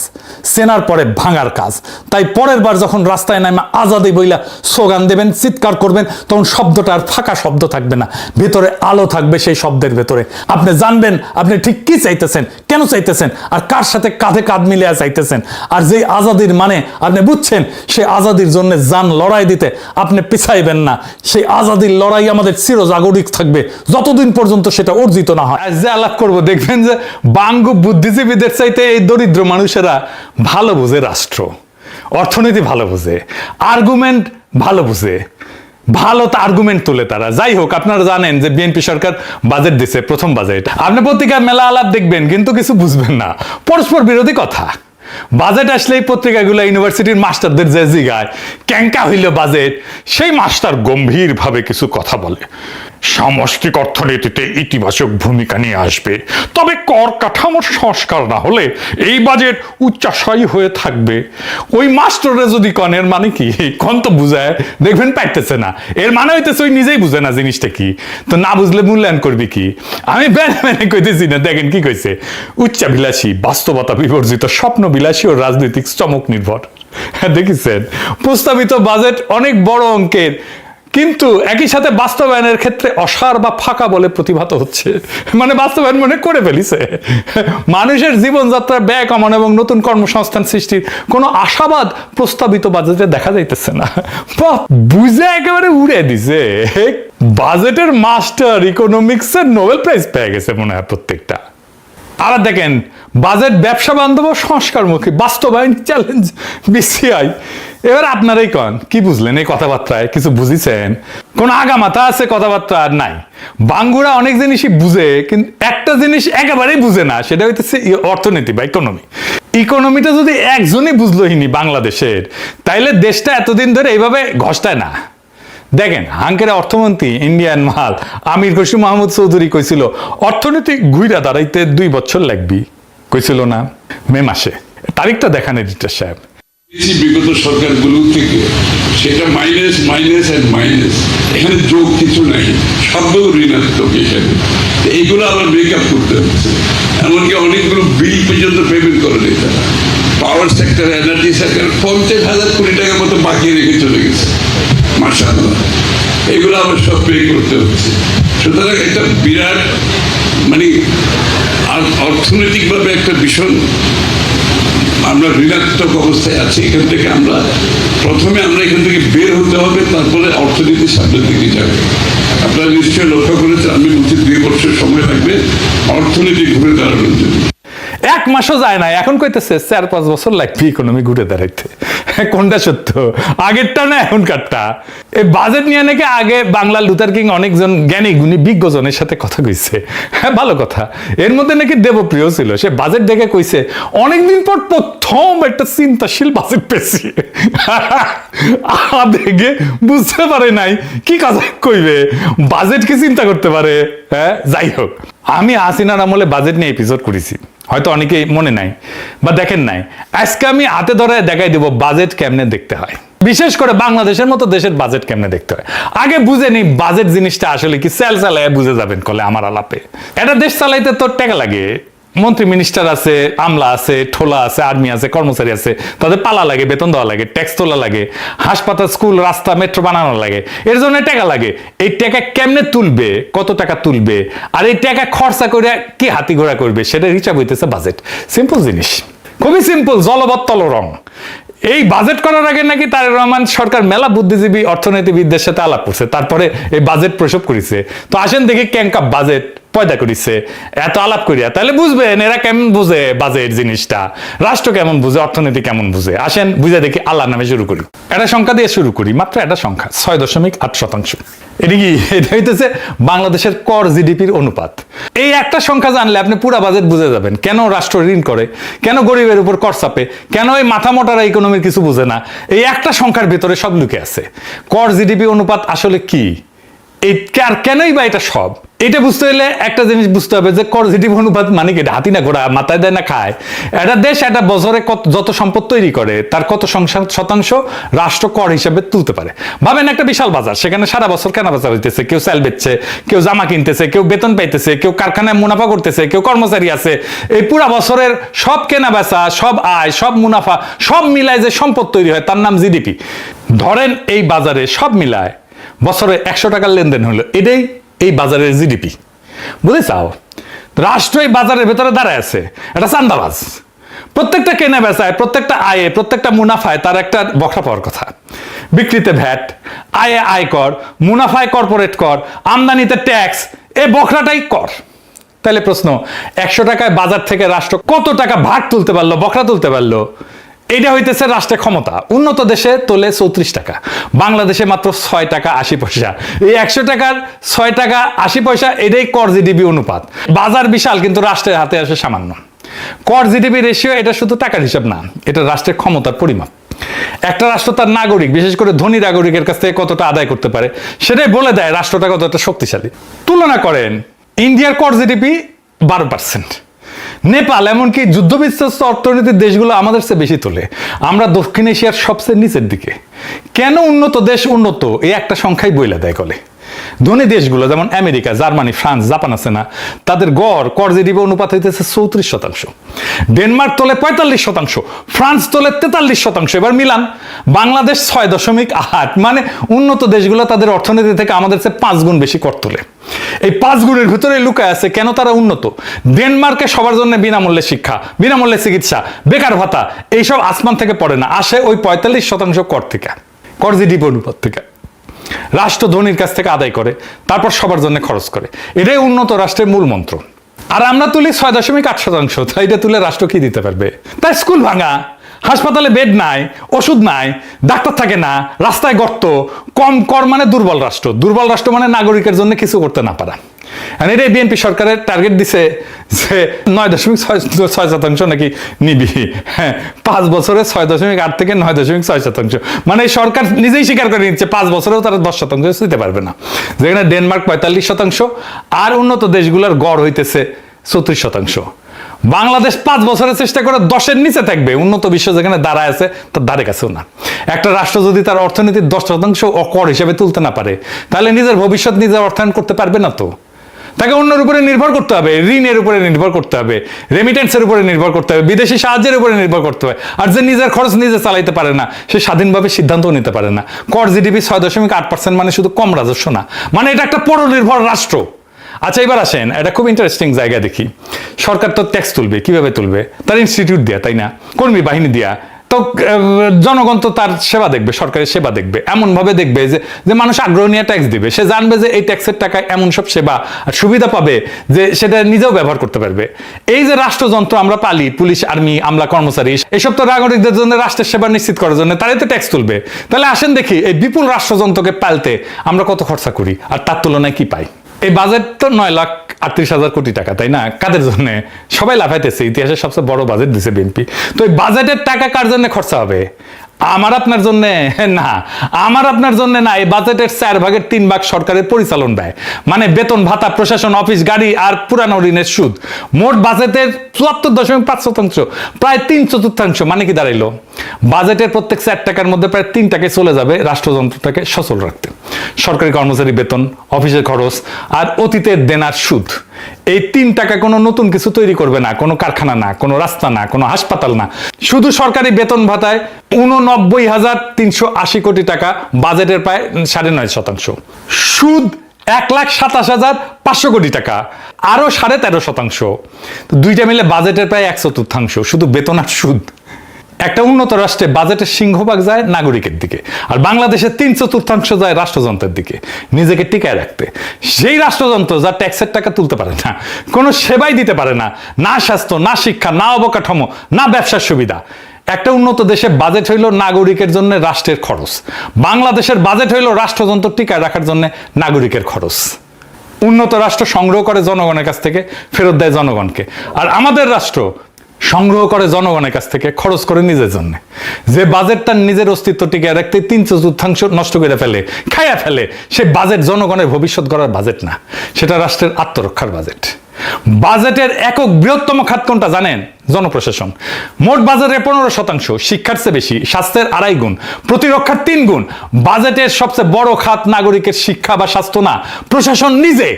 চেনার পরে ভাঙার কাজ। তাই পরের বার যখন রাস্তায় নামে আজাদি বইলা স্লোগান দেবেন, চিৎকার করবেন, তখন শব্দটা আর ফাঁকা শব্দ থাকবে না, ভেতরে আলো থাকবে। সেই শব্দের ভেতরে আপনি জানবেন আপনি ঠিক কি চাইতেছেন, কেন চাইতেছেন, আর কার সাথে কাঁধে কাঁধ মিলিয়ে চাইতেছেন। আর যেই আজাদির মানে আপনি বুঝছেন, সেই আজাদির জন্য জান লড়াই দিতে আপনি পিছাইবেন না। সেই আজাদির লড়াই আমাদের চিরজাগরিক থাকবে যতদিন পর্যন্ত সেটা অর্জিত না হয়। যে আলাপ করবো দেখবেন যে বাঙ্গু বুদ্ধিজীবীদের চাইতে এই দরিদ্র মানুষেরা ভালো বুঝে রাষ্ট্র, অর্থনীতি ভালো বুঝে, আর্গুমেন্ট ভালো বুঝে, ভালো তো আর্গুমেন্ট তুলে তারা। যাই হোক, আপনারা জানেন যে বিএনপি সরকার বাজেট দিছে, প্রথম বাজেট। আপনি পত্রিকার মেলা আলাপ দেখবেন কিন্তু কিছু বুঝবেন না, পরস্পর বিরোধী কথা। বাজেট আসলে এই পত্রিকাগুলো ইউনিভার্সিটির মাস্টারদের যে জিগায় ক্যাঙ্কা হইল বাজেট, সেই মাস্টার গম্ভীরভাবে কিছু কথা বলে। সামষ্টিক অর্থনীতিতে ইতিবাচক ভূমিকা নিয়ে আসবে, তবে কর কাঠামোর সংস্কার না হলে এই বাজেট উচ্চাশয়ী হয়ে থাকবে। ওই মাস্টাররা যদি কন এর মানে কি, কন তো বুঝায় দেখবেন পাইতেছে না, এর মানে হইতেছে ওই নিজেই বুঝে না জিনিসটা কি, তো না বুঝলে মূল্যায়ন করবি কি। আমি বেনে কইতেছি না, দেখেন কি কইছে, উচ্চাভিলাষী, বাস্তবতা বিবর্জিত, স্বপ্ন বিলাসী ও রাজনৈতিক চমক নির্ভর। দেখেছেন, প্রস্তাবিত বাজেট অনেক বড় অঙ্কের, কিন্তু একই সাথে বাস্তবায়নের ক্ষেত্রে অসার বা ফাঁকা বলে প্রতিভাত হচ্ছে। মানে বাস্তবায়ন মনে করে ফেলিছে। মানুষের জীবনযাত্রার ব্যয় কমানো এবং নতুন কর্মসংস্থান সৃষ্টির কোনো আশাবাদ প্রস্তাবিত বাজেটে দেখা যাইতেছে না। বুঝে একেবারে উড়ে দিছে। বাজেটের মাস্টার ইকোনমিক্সের নোবেল প্রাইজ পেয়ে গেছে মনে হয় প্রত্যেকটা। আর দেখেন, বাজেট ব্যবসা বান্ধব ও সংস্কারমুখী, বাস্তবায়ন চ্যালেঞ্জ বিসিআই। এবার আপনারাই কন কি বুঝলেন এই কথাবার্তায়, কিছু বুঝিছেন? কোন আগামাথা আছে কথাবার্তা আর নাই। বাঙ্গুরা অনেক জিনিসই বুঝে, কিন্তু একটা জিনিস একেবারেই বুঝে না, সেটা হইতেছে অর্থনীতি বা ইকোনমি। ইকোনমিটা যদি একজনই বুঝলোহিনি বাংলাদেশের, তাইলে দেশটা এতদিন ধরে এইভাবে ঘষটায় না। দেখেন, হাঙ্কের অর্থমন্ত্রী ইন্ডিয়ান মাল আমির খসরু মাহমুদ চৌধুরী কইছিল অর্থনীতি ঘুইরা দাঁড়াইতে 2 বছর লাগবি, কইছিল না মে মাসে? তারিখটা দেখান এডিটর সাহেব। বিগত সরকারগুলো থেকে সেটা মাইনাস মাইনাস এন্ড মাইনাস, এখানে যোগ কিছু নাই, শব্দ ঋণাত্মক। এখানে এইগুলো আবার মেকআপ করতে হচ্ছে, এমনকি অনেকগুলো বিল পর্যন্ত পেমেন্ট করে নেই তারা। পাওয়ার সেক্টর, এনার্জি সেক্টর 50,000 কোটি টাকার মতো বাকি রেখে চলে গেছে। মাশাআল্লাহ, এগুলো আবার সব পে করতে হচ্ছে। সুতরাং একটা বিরাট মানে অর্থনৈতিকভাবে একটা ভীষণ আমরা ঋণাত্মক অবস্থায় আছি। এখান থেকে আমরা এখান থেকে বের হতে হবে, তারপরে অর্থনীতি সামনের দিকে যাবে। আপনারা নিশ্চয়ই লক্ষ্য করেছেন, আমি বলছি 2 বছর সময় লাগবে অর্থনীতি ঘুরে দাঁড়ানোর জন্য। 1 মাসও যায় না, এখন কইতেছে 4-5 বছর লাগবে ইকোনমি ঘুরে দাঁড়াইতে। কোনটা সত্য, আগেরটা না এখনকারটা? এই বাজেট নিয়ে নাকি আগে বাংলা লুথার কিং অনেকজন জ্ঞানী গুণী বিজ্ঞজনের সাথে কথা কইছে। হ্যাঁ, ভালো কথা। এর মধ্যে নাকি দেবপ্রিয় ছিল, সে বাজেট দেখে কইছে অনেকদিন পর প্রথম একটা চিন্তাশীল বাজেট পেয়েছি। দেখে বুঝতে পারে নাই কি কথা কইবে, বাজেট কি চিন্তা করতে পারে? হ্যাঁ, যাই হোক, আমি হাসিনার আমলে বাজেট নিয়ে এপিসোড করেছি, হয়তো অনেকেই মনে নাই বা দেখেন নাই। আজকে আমি হাতে ধরে দেখাই দেব বাজেট কেমনে দেখতে হয়। বিশেষ করে বাংলাদেশের মতো দেশের বাজেট কেমনে দেখতে হয় আগে বুঝে নি বাজেট জিনিসটা আসলে কি সেল চালায় বুঝে যাবেন কলে আমার আলাপে এটা দেশ চালাইতে তো টাকা লাগে মন্ত্রী মিনিস্টার আছে আমলা আছে ঠোলা আছে আর্মি আছে কর্মচারী আছে তাদের পালা লাগে বেতন দেওয়া লাগে ট্যাক্স তোলা লাগে হাসপাতাল স্কুল রাস্তা মেট্রো বানানো লাগে এর জন্য টাকা লাগে এই টাকা কেমনে তুলবে কত টাকা তুলবে আর এই টাকা খরচা করে কি হাতি ঘোড়া করবে সেটা হিসাব হইতেছে বাজেট সিম্পল জিনিস খুবই সিম্পল জলবত্তল রং এই বাজেট করার আগে নাকি তারেক রহমান সরকার মেলা বুদ্ধিজীবী অর্থনীতিবিদদের সাথে আলাপ করছে তারপরে এই বাজেট প্রসব করেছে তো আসেন দেখি ক্যাঙ্কা বাজেট পয়দা করিছে এত আলাপ করিয়া তাহলে বুঝবেন এরা কেমন বুঝে বাজেট জিনিসটা রাষ্ট্র কেমন বুঝে অর্থনীতি কেমন বুঝে আসেন বুঝে দেখি আল্লাহর নামে শুরু করি একটা সংখ্যা দিয়ে শুরু করি মাত্র একটা সংখ্যা 6.8%। এটা কি এটা হইতেছে বাংলাদেশের কর জিডিপির অনুপাত এই একটা সংখ্যা জানলে আপনি পুরো বাজেট বুঝে যাবেন কেন রাষ্ট্র ঋণ করে কেন গরিবের উপর কর চাপে কেন এই মাথা মোটারা ইকোনমির কিছু বুঝে না এই একটা সংখ্যার ভিতরে সব লুকে আছে কর জিডিপি অনুপাত আসলে কি এই আর কেনই বা এটা সব এটা বুঝতে হলে একটা জিনিস বুঝতে হবে যে কর জিডিপি অনুপাত মানে কি হাতি না ঘোড়া মাথায় দেয় না খায় একটা দেশ একটা বছরে যত সম্পদ তৈরি করে তার কত শতাংশ রাষ্ট্র কর হিসেবে তুলতে পারে ভাবেন একটা বিশাল বাজার সেখানে সারা বছর কেনা বেচা হইতেছে কেউ চাল বেচছে কেউ জামা কিনতেছে কেউ বেতন পাইতেছে কেউ কারখানায় মুনাফা করতেছে কেউ কর্মচারী আছে এই পুরা বছরের সব কেনা বেচা সব আয় সব মুনাফা সব মিলায় যে সম্পদ তৈরি হয় তার নাম জিডিপি ধরেন এই বাজারে সব মিলায় বছরে 100 টাকার লেনদেন হলো এটাই এই বাজারের জিডিপি বুঝে চাও রাষ্ট্র এই বাজারের ভেতরে দাঁড়ায় আছে এটা চান্দাবাজ প্রত্যেকটা কেনা বেচায় প্রত্যেকটা আয়ে প্রত্যেকটা মুনাফায় তার একটা বকরা পাওয়ার কথা বিক্রিতে ভ্যাট আয়ে আয়কর মুনাফায় কর্পোরেট কর আমদানিতে ট্যাক্স এই বকরাটাই কর তাহলে প্রশ্ন 100 টাকায় বাজার থেকে রাষ্ট্র কত টাকা ভাগ তুলতে পারলো বকরা তুলতে পারলো এটা হইতেছে রাষ্ট্রের ক্ষমতা উন্নত দেশে তোলে 34 টাকা বাংলাদেশে মাত্র 6 টাকা 80 পয়সা এই 100 টাকার 6 টাকা 80 পয়সা এটাই কর জিডিপি অনুপাত বাজার বিশাল কিন্তু রাষ্ট্রের হাতে আসে সামান্য কর জিডিপি রেশিও এটা শুধু টাকার হিসাব না এটা রাষ্ট্রের ক্ষমতার পরিমাপ একটা রাষ্ট্র তার নাগরিক বিশেষ করে ধনী নাগরিকের কাছ থেকে কতটা আদায় করতে পারে সেটাই বলে দেয় রাষ্ট্রটা কতটা শক্তিশালী তুলনা করেন ইন্ডিয়ার কর জিডিপি 12%, নেপাল এমনকি যুদ্ধবিধ্বস্ত অর্থনীতির দেশগুলো আমাদের চেয়ে বেশি তোলে আমরা দক্ষিণ এশিয়ার সবচেয়ে নিচের দিকে কেন উন্নত দেশ উন্নত এই একটা সংখ্যাই বইলা দেয় কলে ধনী দেশগুলো যেমন আমেরিকা জার্মানি ফ্রান্স জাপান আছে না তাদের গড় কর জিডিপি অনুপাত হইতেছে 34%, ডেনমার্ক তোলে 45%, ফ্রান্স তোলে 43%, এবার মিলান বাংলাদেশ 6.8 মানে উন্নত দেশগুলো তাদের অর্থনীতি থেকে আমাদের চেয়ে 5 গুণ বেশি কর তোলে এই 5 গুণের ভিতরে লুকায় আছে কেন তারা উন্নত ডেনমার্কে সবার জন্য বিনামূল্যে শিক্ষা বিনামূল্যে চিকিৎসা বেকার ভাতা এইসব আসমান থেকে পড়ে না আসে ওই 45% কর থেকে কর জিডিপি অনুপাত থেকে রাষ্ট্র ধনীর কাছ থেকে আদায় করে তারপর সবার জন্য খরচ করে এটাই উন্নত রাষ্ট্রের মূল মন্ত্র আর আমরা তুলি 6.8%, তাই এটা তুলে রাষ্ট্র কি দিতে পারবে তাই স্কুল ভাঙা হাসপাতালে বেড নাই ওষুধ নাই ডাক্তার থাকে না রাস্তায় গর্ত কম কর মানে দুর্বল রাষ্ট্র মানে নাগরিকের জন্য কিছু করতে না পারা এটাই বিএনপি সরকারের টার্গেট দিছে যে 9.6% নাকি নিবি 5 বছরে 6.8 থেকে 9.6%, মানে সরকার নিজেই স্বীকার করে নিচ্ছে 5 বছরেও তারা 10% দিতে পারবে না যেখানে ডেনমার্ক 45% আর উন্নত দেশগুলোর গড় হইতেছে 34%। বাংলাদেশ 5 বছরের চেষ্টা করে 10-এর নিচে থাকবে উন্নত বিশ্ব যেখানে দাঁড়ায় আছে তার ধারে কাছেও না একটা রাষ্ট্র যদি তার অর্থনীতির 10% কর হিসেবে তুলতে না পারে তাহলে নিজের ভবিষ্যৎ নিজে অর্থায়ন করতে পারবে না তো তাকে অন্যের উপরে নির্ভর করতে হবে ঋণের উপরে নির্ভর করতে হবে রেমিটেন্সের উপরে নির্ভর করতে হবে বিদেশি সাহায্যের উপরে নির্ভর করতে হবে আর যে নিজের খরচ নিজে চালাইতে পারে না সে স্বাধীনভাবে সিদ্ধান্তও নিতে পারে না কর জিডিপি 6.8% মানে শুধু কম রাজস্ব না মানে এটা একটা পরনির্ভর রাষ্ট্র আচ্ছা এবার আসেন এটা খুব ইন্টারেস্টিং জায়গা দেখি সরকার তো ট্যাক্স তুলবে কিভাবে তুলবে তার ইনস্টিটিউট দেয়া তাই না কর্মী বাহিনী দেয়া তো জনগণ তো তার সেবা দেখবে সরকারের সেবা দেখবে এমন ভাবে দেখবে যে মানুষ আগ্রহ নিয়ে ট্যাক্স দিবে সে জানবে যে এই ট্যাক্সের টাকায় এমন সব সেবা আর সুবিধা পাবে যে সেটা নিজেও ব্যবহার করতে পারবে এই যে রাষ্ট্রযন্ত্র আমরা পালি পুলিশ আর্মি আমলা কর্মচারী এসব তো নাগরিকদের জন্য রাষ্ট্রের সেবা নিশ্চিত করার জন্য তারাই তো ট্যাক্স তুলবে তাহলে আসেন দেখি এই বিপুল রাষ্ট্রযন্ত্রকে পালতে আমরা কত খরচা করি আর তার তুলনায় কি পাই এই বাজেট তো 9,38,000 কোটি টাকা তাই না কাদের জন্য সবাই লাফাইতেছে ইতিহাসের সবচেয়ে বড় বাজেট দিছে বিএনপি তো এই বাজেটের টাকা কার জন্য খরচা হবে আমার আপনার জন্য না, আমার আপনার জন্য না। এই বাজেটের 4/3 সরকারের পরিচালন ব্যয়, মানে বেতন ভাতা, প্রশাসন, অফিস, গাড়ি আর পুরানো ঋণের সুদ। মোট বাজেটের 74.5%, প্রায় 3/4, মানে কি দাঁড়াইলো? বাজেটের প্রত্যেক 4 টাকার মধ্যে প্রায় 3 টাকায় চলে যাবে রাষ্ট্রযন্ত্রটাকে সচল রাখতে। সরকারি কর্মচারী বেতন, অফিসের খরচ আর অতীতের দেনার সুদ। এই 3 টাকা কোনো নতুন কিছু তৈরি করবে না, কোনো কারখানা না, কোনো রাস্তা না, কোনো হাসপাতাল না। শুধু সরকারি বেতন ভাতায় 89,380 কোটি টাকা, বাজেটের প্রায় 9.5%। সুদ 1,27,500 কোটি টাকা, আরো 13.5%। দুইটা মিলে বাজেটের প্রায় 1/4, শুধু বেতন আর সুদ। একটা উন্নত রাষ্ট্রে বাজেটের সিংহভাগ যায় নাগরিকের দিকে, আর বাংলাদেশের 3/4 যায় রাষ্ট্রযন্ত্রের দিকে, নিজেকে টিকায় রাখতে। সেই রাষ্ট্রযন্ত্র যা ট্যাক্সের টাকা তুলতে পারে না, কোনো সেবাই দিতে পারে না, না স্বাস্থ্য, না শিক্ষা, না অবকাঠামো, না ব্যবসার সুবিধা। একটা উন্নত দেশে বাজেট হইল নাগরিকের জন্য রাষ্ট্রের খরচ, বাংলাদেশের বাজেট হইল রাষ্ট্রযন্ত্র টিকায় রাখার জন্য নাগরিকের খরচ। উন্নত রাষ্ট্র সংগ্রহ করে জনগণের কাছ থেকে, ফেরত দেয় জনগণকে, আর আমাদের রাষ্ট্র সংগ্রহ করে জনগণের কাছ থেকে, খরচ করে নিজের জন্য। যে বাজেট তার নিজের অস্তিত্ব টিকে রাখতে 3/4 নষ্ট করে ফেলে, খাইয়া ফেলে, সে বাজেট জনগণের ভবিষ্যৎ গড়ার বাজেট না, সেটা রাষ্ট্রের আত্মরক্ষার বাজেট। বাজেটের একক বৃহত্তম খাত কোনটা জানেন? জনপ্রশাসন। মোট বাজেটের 15%, শিক্ষার চেয়ে বেশি, স্বাস্থ্যের 2.5 গুণ, প্রতিরক্ষার 3 গুণ। বাজেটের সবচেয়ে বড় খাত নাগরিকের শিক্ষা বা স্বাস্থ্য না, প্রশাসন নিজে,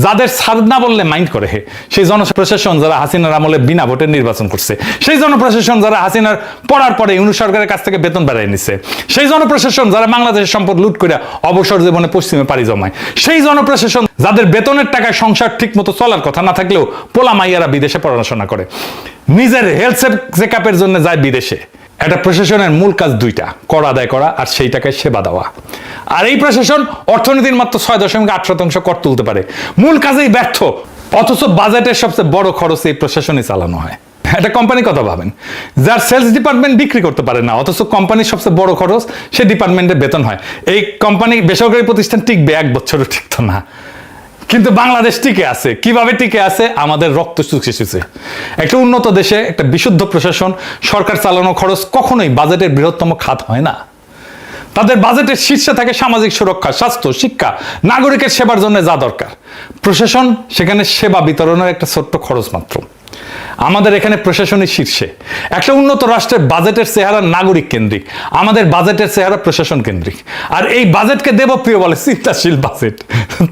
যাদের সার না বললে মাইন্ড করে। সেই জনপ্রশাসন যারা হাসিনার আমলে বিনা ভোটে নির্বাচন করছে, সেই জনপ্রশাসন যারা হাসিনার পড়ার পরে ইউনূস সরকারের কাছ থেকে বেতন বাড়াই নিচ্ছে, সেই জনপ্রশাসন যারা বাংলাদেশের সম্পদ লুট করে অবসর জীবনে পশ্চিমে পাড়ি জমায়, সেই জনপ্রশাসন যাদের বেতনের টাকায় সংসার ঠিক মতো চলার কথা না থাকলেও পোলা মাইয়ারা বিদেশে পড়াশোনা করে, নিজের হেলথ চেকআপের জন্য যায় বিদেশে। একটা প্রশাসনের মূল কাজ 2টা, কর আদায় করা আর সেই টাকায় সেবা দেওয়া। আর এই প্রশাসন অর্থনীতির মাত্র 6.8% কর তুলতে পারে, মূল কাজেই ব্যর্থ। অথচ বাজেটের সবচেয়ে বড় খরচ এই প্রশাসনই চালানো হয়। একটা কোম্পানির কথা ভাবেন, যার সেলস ডিপার্টমেন্ট বিক্রি করতে পারে না, অথচ কোম্পানির সবচেয়ে বড় খরচ সে ডিপার্টমেন্টের বেতন হয়। এই কোম্পানি, বেসরকারি প্রতিষ্ঠান টিকবে 1 বছরও টিকতো না, কিন্তু বাংলাদেশ টিকে আছে। কিভাবে টিকে আছে? আমাদের রক্ত চুষে। একটা উন্নত দেশে একটা বিশুদ্ধ প্রশাসন, সরকার চালানো খরচ কখনোই বাজেটের বৃহত্তম খাত হয় না। তাদের বাজেটের শীর্ষে থাকে সামাজিক সুরক্ষা, স্বাস্থ্য, শিক্ষা, নাগরিকের সেবার জন্য যা দরকার। প্রশাসন সেখানে সেবা বিতরণের একটা ছোট্ট খরচ মাত্র। আমাদের এখানে প্রশাসনের শীর্ষে। একটা উন্নত রাষ্ট্রের বাজেটের চেহারা নাগরিক কেন্দ্রিক, আমাদের বাজেটের চেহারা প্রশাসন কেন্দ্রিক। আর এই বাজেটকে দেবপ্রিয় বলে চিন্তাশীল বাজেট।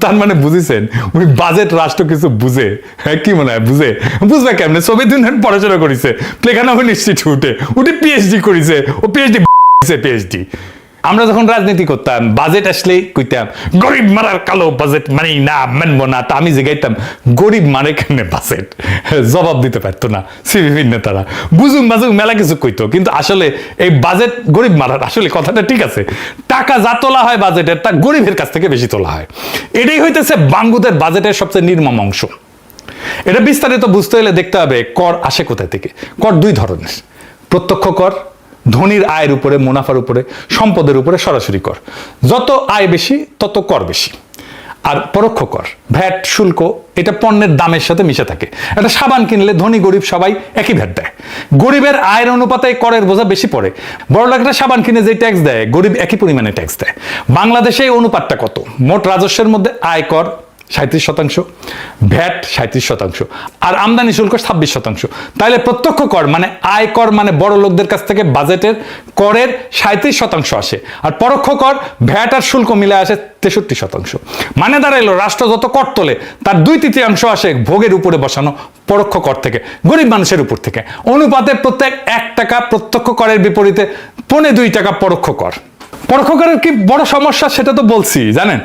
তার মানে বুঝেছেন, ওই বাজেট রাষ্ট্র কিছু বুঝে। হ্যাঁ, কি মনে হয় বুঝে? বুঝবে কেমনে? ছবি দিন পড়াশোনা করেছে প্লেখানগর ইনস্টিটিউটে, উঠে পিএইচডি করেছে, ও পিএইচডি। আমরা যখন রাজনীতি করতাম, বাজেট আসলেই কইতাম গরিব মারার কালো বাজেট মানি না, মানবো না। তা আমি জিগাইতাম গরিব মারে কেমনে বাজেট? জবাব দিতে পারতো না সিভিভির নেতারা। বুঝুম বাজুম মেলা কিছু কইতো, কিন্তু আসলে এই বাজেট গরিব মারার। আসলে কথাটা ঠিক আছে, টাকা যা তোলা হয় বাজেটের, তা গরিবের কাছ থেকে বেশি তোলা হয়। এটাই হইতেছে বাঙ্গুদের বাজেটের সবচেয়ে নির্মম অংশ। এটা বিস্তারিত বুঝতে হলে দেখতে হবে কর আসে কোথা থেকে। কর 2 ধরনের, প্রত্যক্ষ কর, ধনীর আয়ের উপরে, মুনাফার উপরে, সম্পদের উপরে সরাসরি কর। যত আয় বেশি তত কর বেশি। আর পরোক্ষ কর, ভ্যাট, শুল্ক, এটা পণ্যের দামের সাথে মিশে থাকে। একটা সাবান কিনলে ধনী গরিব সবাই একই ভ্যাট দেয়। গরিবের আয়ের অনুপাতে করের বোঝা বেশি পড়ে। বড়লোকরা সাবান কিনে যে ট্যাক্স দেয়, গরিব একই পরিমাণে ট্যাক্স দেয়। বাংলাদেশে এই অনুপাতটা কত? মোট রাজস্বের মধ্যে আয় কর 37%, ভ্যাট 37%, আর আমদানি শুল্ক 26%। তাহলে প্রত্যক্ষ কর মানে আয় কর, মানে বড় লোকদের কাছ থেকে বাজেটের করের 37% আসে। আর পরোক্ষ কর, ভ্যাট আর শুল্ক মিলে আসে 63%। মানে দাঁড়াইলো রাষ্ট্র যত কর তোলে তার 2/3 আসে ভোগের উপরে বসানো পরোক্ষ কর থেকে, গরিব মানুষের উপর থেকে। অনুপাতে প্রত্যেক 1 টাকা প্রত্যক্ষ করের বিপরীতে 2.25 টাকা পরোক্ষ কর। পরোক্ষ করের কি বড় সমস্যা সেটা তো বলছি, জানেন।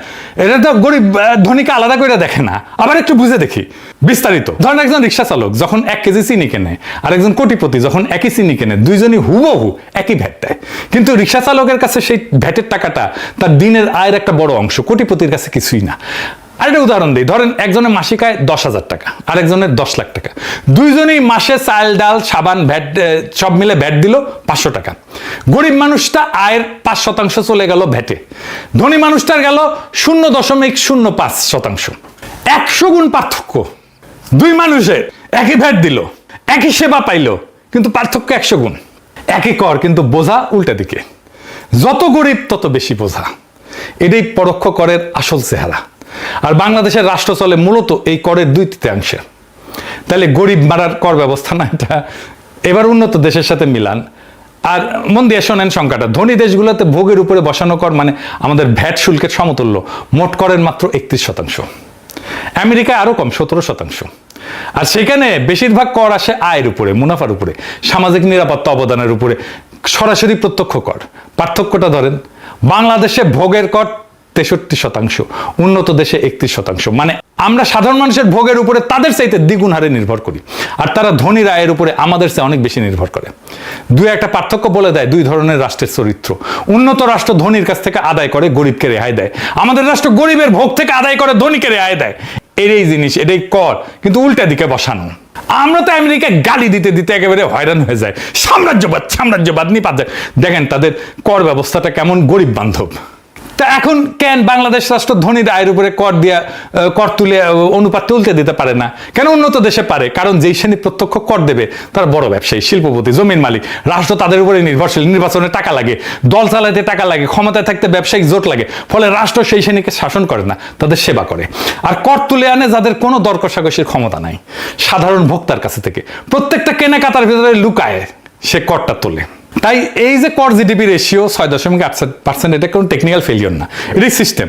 এটা তো গরিব ধনীকে আলাদা করে দেখে না। আবার একটু বুঝে দেখি বিস্তারিত। ধরেন একজন রিক্সা চালক যখন 1 কেজি চিনি কেনে, আর একজন কোটিপতি যখন একই চিনি কেনে, দুইজনই হুবহু একই ভ্যাট দেয়। কিন্তু রিক্সা চালকের কাছে সেই ভ্যাটের টাকাটা তার দিনের আয়ের একটা বড় অংশ, কোটিপতির কাছে কিছুই না। আরেকটা উদাহরণ দিই, ধরেন একজনের মাসিক আয় 10,000 টাকা, আর একজনের 10 লাখ টাকা। দুইজনেই মাসে চাল, ডাল, সাবান, ভ্যাট সব মিলে ভ্যাট দিল 500 টাকা। গরিব মানুষটা আয়ের 5% চলে গেল ভ্যাটে, ধনী মানুষটার গেল 0.05%। 100 গুণ পার্থক্য। দুই মানুষের একই ভ্যাট দিল, একই সেবা পাইল, কিন্তু পার্থক্য 100 গুণ। একই কর, কিন্তু বোঝা উল্টা দিকে। যত গরিব তত বেশি বোঝা, এটাই পরোক্ষ করের আসল চেহারা। আর বাংলাদেশের রাষ্ট্র চলে মূলত এই করের 2/3। তাহলে গরিব মারার কর ব্যবস্থা না এটা? এবার উন্নত দেশের সাথে মিলান। আর মন দিয়ে শোনেন সংখ্যাটা, ধনী দেশগুলোতে ভোগের উপরে বসানো কর মানে আমাদের ভ্যাট শুল্কের সমতুল্য, মোট করের মাত্র 31%। আমেরিকায় আরো কম, 17%। আর সেখানে বেশিরভাগ কর আসে আয়ের উপরে, মুনাফার উপরে, সামাজিক নিরাপত্তা অবদানের উপরে, সরাসরি প্রত্যক্ষ কর। পার্থক্যটা ধরেন, বাংলাদেশে ভোগের কর 63%, উন্নত দেশে 31%। মানে আমরা সাধারণ মানুষের ভোগের উপরে তাদের চাইতে দ্বিগুণ হারে নির্ভর করি, আর তারা ধনীর আয়ের উপরে আমাদের চেয়ে অনেক বেশি নির্ভর করে। দুই একটা পার্থক্য বলে দেয় দুই ধরনের রাষ্ট্রের চরিত্র। উন্নত রাষ্ট্র ধনীর কাছ থেকে আদায় করে, গরিবকে রেহাই দেয়। আমাদের রাষ্ট্র গরিবের ভোগ থেকে আদায় করে, ধনীকে রেহাই দেয়। এটাই জিনিস, এটাই কর, কিন্তু উল্টা দিকে বসানো। আমরা তো আমেরিকায় গালি দিতে দিতে একেবারে হয়রান হয়ে যায়। সাম্রাজ্যবাদ সাম্রাজ্যবাদ নিপাত যায়। দেখেন তাদের কর ব্যবস্থাটা কেমন গরিব বান্ধব। তা এখন কেন বাংলাদেশ রাষ্ট্র ধনীর আয়ের উপরে কর তুলে অনুপাত তুলতে দিতে পারে না? কেন উন্নত দেশে পারে? কারণ যেই শ্রেণী প্রত্যক্ষ কর দেবে তারা বড় ব্যবসায়ী, শিল্পপতি, জমির মালিক। রাষ্ট্র তাদের উপরে নির্ভরশীল। নির্বাচনে টাকা লাগে, দল চালাতে টাকা লাগে, ক্ষমতায় থাকতে ব্যবসায়িক জোট লাগে। ফলে রাষ্ট্র সেই শ্রেণীকে শাসন করে না, তাদের সেবা করে। আর কর তুলে আনে যাদের কোনো দর কষাকষির ক্ষমতা নাই, সাধারণ ভোক্তার কাছে থেকে। প্রত্যেকটা কেনাকাটার ভিতরে লুকায় সে করটা তোলে। তাই এই যে কর জিডিপি রেশিও 6.8%, এটা কোনো টেকনিক্যাল ফেলিওর না, এটাই সিস্টেম।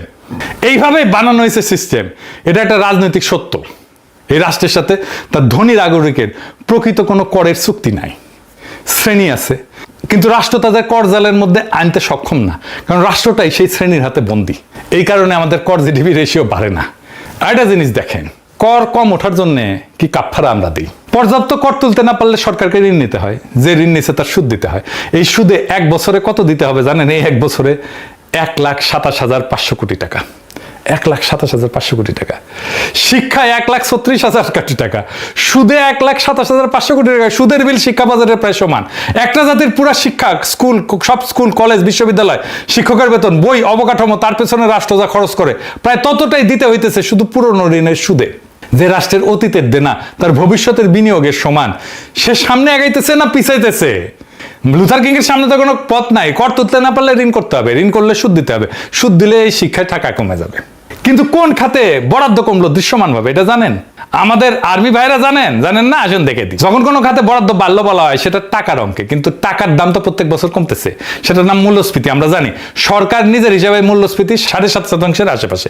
এইভাবে বানানো হয়েছে সিস্টেম। এটা একটা রাজনৈতিক সত্য। এই রাষ্ট্রের সাথে তার ধনী নাগরিকের প্রকৃত কোনো করের চুক্তি নাই। শ্রেণী আছে, কিন্তু রাষ্ট্র তাদের কর জালের মধ্যে আনতে সক্ষম না, কারণ রাষ্ট্রটাই সেই শ্রেণীর হাতে বন্দী। এই কারণে আমাদের কর জিডিপি রেশিও বাড়ে না। আর একটা জিনিস দেখেন, কর কম ওঠার জন্য কি কাফফারা আমরা দিই। পর্যাপ্ত কর তুলতে না পারলে সরকারকে ঋণ নিতে হয়, যে ঋণ নিচ্ছে তার সুদ দিতে হয়। এই সুদে 1 বছরে কত দিতে হবে জানেন? এই 1 বছরে 1,27,500 কোটি টাকা। 1,27,500 কোটি টাকা। শিক্ষায় 1,36,000 কোটি টাকা। সুদে 1,27,500 কোটি টাকা। সুদের বিল শিক্ষা বাজারের প্রায় সমান। একটা জাতির পুরা শিক্ষা, স্কুল, সব স্কুল, কলেজ, বিশ্ববিদ্যালয়, শিক্ষকের বেতন, বই, অবকাঠামো, তার পেছনে রাষ্ট্র যা খরচ করে প্রায় ততটাই দিতে হইতেছে শুধু পুরনো ঋণের সুদে। যে রাষ্ট্রের অতীতের দেনা তার ভবিষ্যতের বিনিয়োগের সমান, সে সামনে এগাইতেছে না পিছাইতেছে? লুথার কিং এর সামনে তো কোনো পথ নাই। কর তুলতে না পারলে ঋণ করতে হবে, ঋণ করলে সুদ দিতে হবে, সুদ দিলে এই শিক্ষায় টাকা কমে যাবে। কিন্তু কোন খাতে বরাদ্দ কমলো দৃশ্যমান ভাবে এটা জানেন? আমাদের আর্মি ভাইরা জানেন না? আসেন দেখে দিই। যখন কোনো খাতে বরাদ্দ বাড়লো বলা হয় সেটা টাকার অঙ্কে, কিন্তু টাকার দাম তো প্রত্যেক বছর কমতেছে। সেটার নাম মূল্যস্ফীতি। আমরা জানি সরকার নিজের হিসাবে মূল্যস্ফীতি 7.5%-এর আশেপাশে।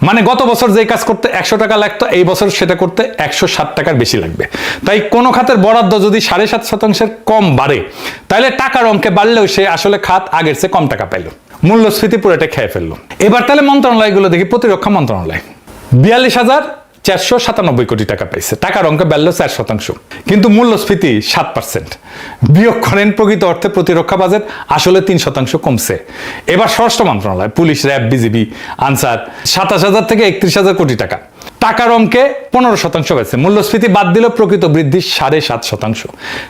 মানে গত বছর যে কাজ করতে 100 টাকা লাগতো, এই বছর সেটা করতে 160 টাকার বেশি লাগবে। তাই কোনো খাতের বরাদ্দ যদি 7.5%-এর কম বাড়ে, তাহলে টাকার অঙ্কে বাড়লেও সে আসলে খাত আগের চেয়ে কম টাকা পাইল। মূল্যস্ফীতি পুরোটা খেয়ে ফেললো। এবার তাহলে মন্ত্রণালয়গুলো দেখি। প্রতিরক্ষা মন্ত্রণালয় 42,497 কোটি টাকা পাইছে, টাকার অঙ্কে বাড়লো 4%, কিন্তু মূল্যস্ফীতি 7%। বিয়োগ করেন প্রকৃত অর্থে প্রতিরক্ষা বাজেট আসলে 3% কমছে। এবার স্বরাষ্ট্র মন্ত্রণালয়, পুলিশ, র্যাব, বিজিবি, আনসার 27,000 থেকে 31,000 কোটি টাকা, টাকার অঙ্কে 15% বেড়েছে। মূল্যস্ফীতি বাদ দিল প্রকৃত বৃদ্ধি 7.5%।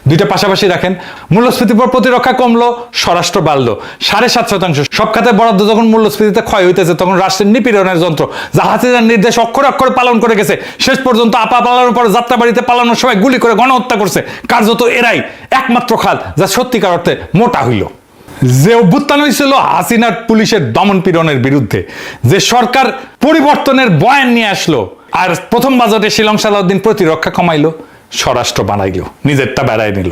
দুইটা পাশাপাশি রাখেন, মূল্যস্ফীতির পর প্রতিরক্ষা কমলো, স্বরাষ্ট্র বাড়লো 7.5%। সব খাতে বরাদ্দ যখন মূল্যস্ফীতিতে ক্ষয় হইতেছে, তখন রাষ্ট্রের নিপীড়নের যন্ত্র যা হাসিনার নির্দেশ অক্ষরে অক্ষরে পালন করে গেছে, শেষ পর্যন্ত আপা পালানোর পর যাত্রাবাড়িতে পালানোর সময় গুলি করে গণহত্যা করছে, কার্যত এরাই একমাত্র খাল যা সত্যিকার অর্থে মোটা হইল। যে অভ্যুত্থান হয়েছিল হাসিনার পুলিশের দমন পীড়নের বিরুদ্ধে, যে সরকার পরিবর্তনের বয়ান নিয়ে আসলো, আর প্রথম বাজেটে শিলং সালাউদ্দিন প্রতিরক্ষা কমাইলো, স্বরাষ্ট্র বানাইলো, নিজেরটা বেড়াই নিল।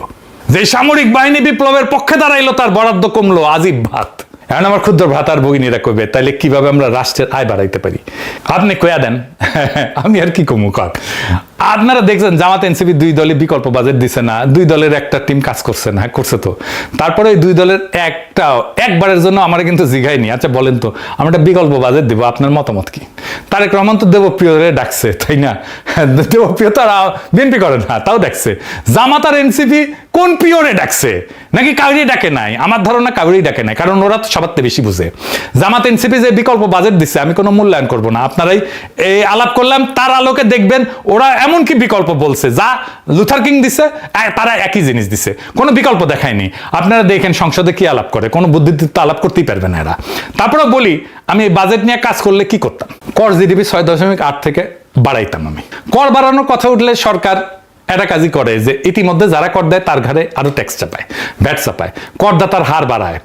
যে সামরিক বাহিনী বিপ্লবের পক্ষে দাঁড়াইলো, তার বরাদ্দ কমলো আজিব ভাত। এখন আমার ক্ষুদ্র ভ্রাতার ভগিনীরা কইবে, তাইলে কিভাবে আমরা রাষ্ট্রের আয় বাড়াইতে পারি? আপনি কয়া দেন, আমি আর কি কমু কর। আপনারা দেখছেন জামাত এনসিপি 2 দলই বিকল্প বাজেট দিছে না? 2 দলের একটা টিম কাজ করছে না? করছে তো। তারপরে এই 2 দলের একবারের জন্য আমার কিন্তু জিগায়নি, আচ্ছা বলেন তো আমরা একটা বিকল্প বাজেট দিব, আপনার মতামত কি? তারেক রহমান তো দেবপ্রিয়রে ডাকছে, তাই না? দেবপ্রিয় তো বিএনপি করে না, তাও ডাকছে। জামাত আর এনসিপি কোন পিওরে ডাকছে? নাকি কাউরি ডাকে নাই? আমার ধারণা কাউরি ডাকে নাই, কারণ ওরা তো সবার থেকে বেশি বুঝে। জামাত এনসিপি যে বিকল্প বাজেট দিচ্ছে, আমি কোনো মূল্যায়ন করবো না, আপনারাই এই আলাপ করলাম, তার আলোকে দেখবেন ওরা এমন কি বিকল্প বলছে যা লুথার কিং দিছে, তারা একই জিনিস দিছে, কোনো বিকল্প দেখায়নি। আপনারা দেখেন সংসদে কি আলাপ করে, কোনো বুদ্ধিদীপ্ত আলাপ করতেই পারবে না এরা। তারপরে বলি, আমি এই বাজেট নিয়ে কাজ করলে কি করতাম? কর জিডিপি 6.8 থেকে বাড়াইতাম। আমি কর বাড়ানোর কথা উঠলে সরকার একটা কাজই করে, যে ইতিমধ্যে যারা কর দেয় তার ঘরে আরো ট্যাক্স চাপায়, ভ্যাট চাপায়, করদাতার হার বাড়ায়,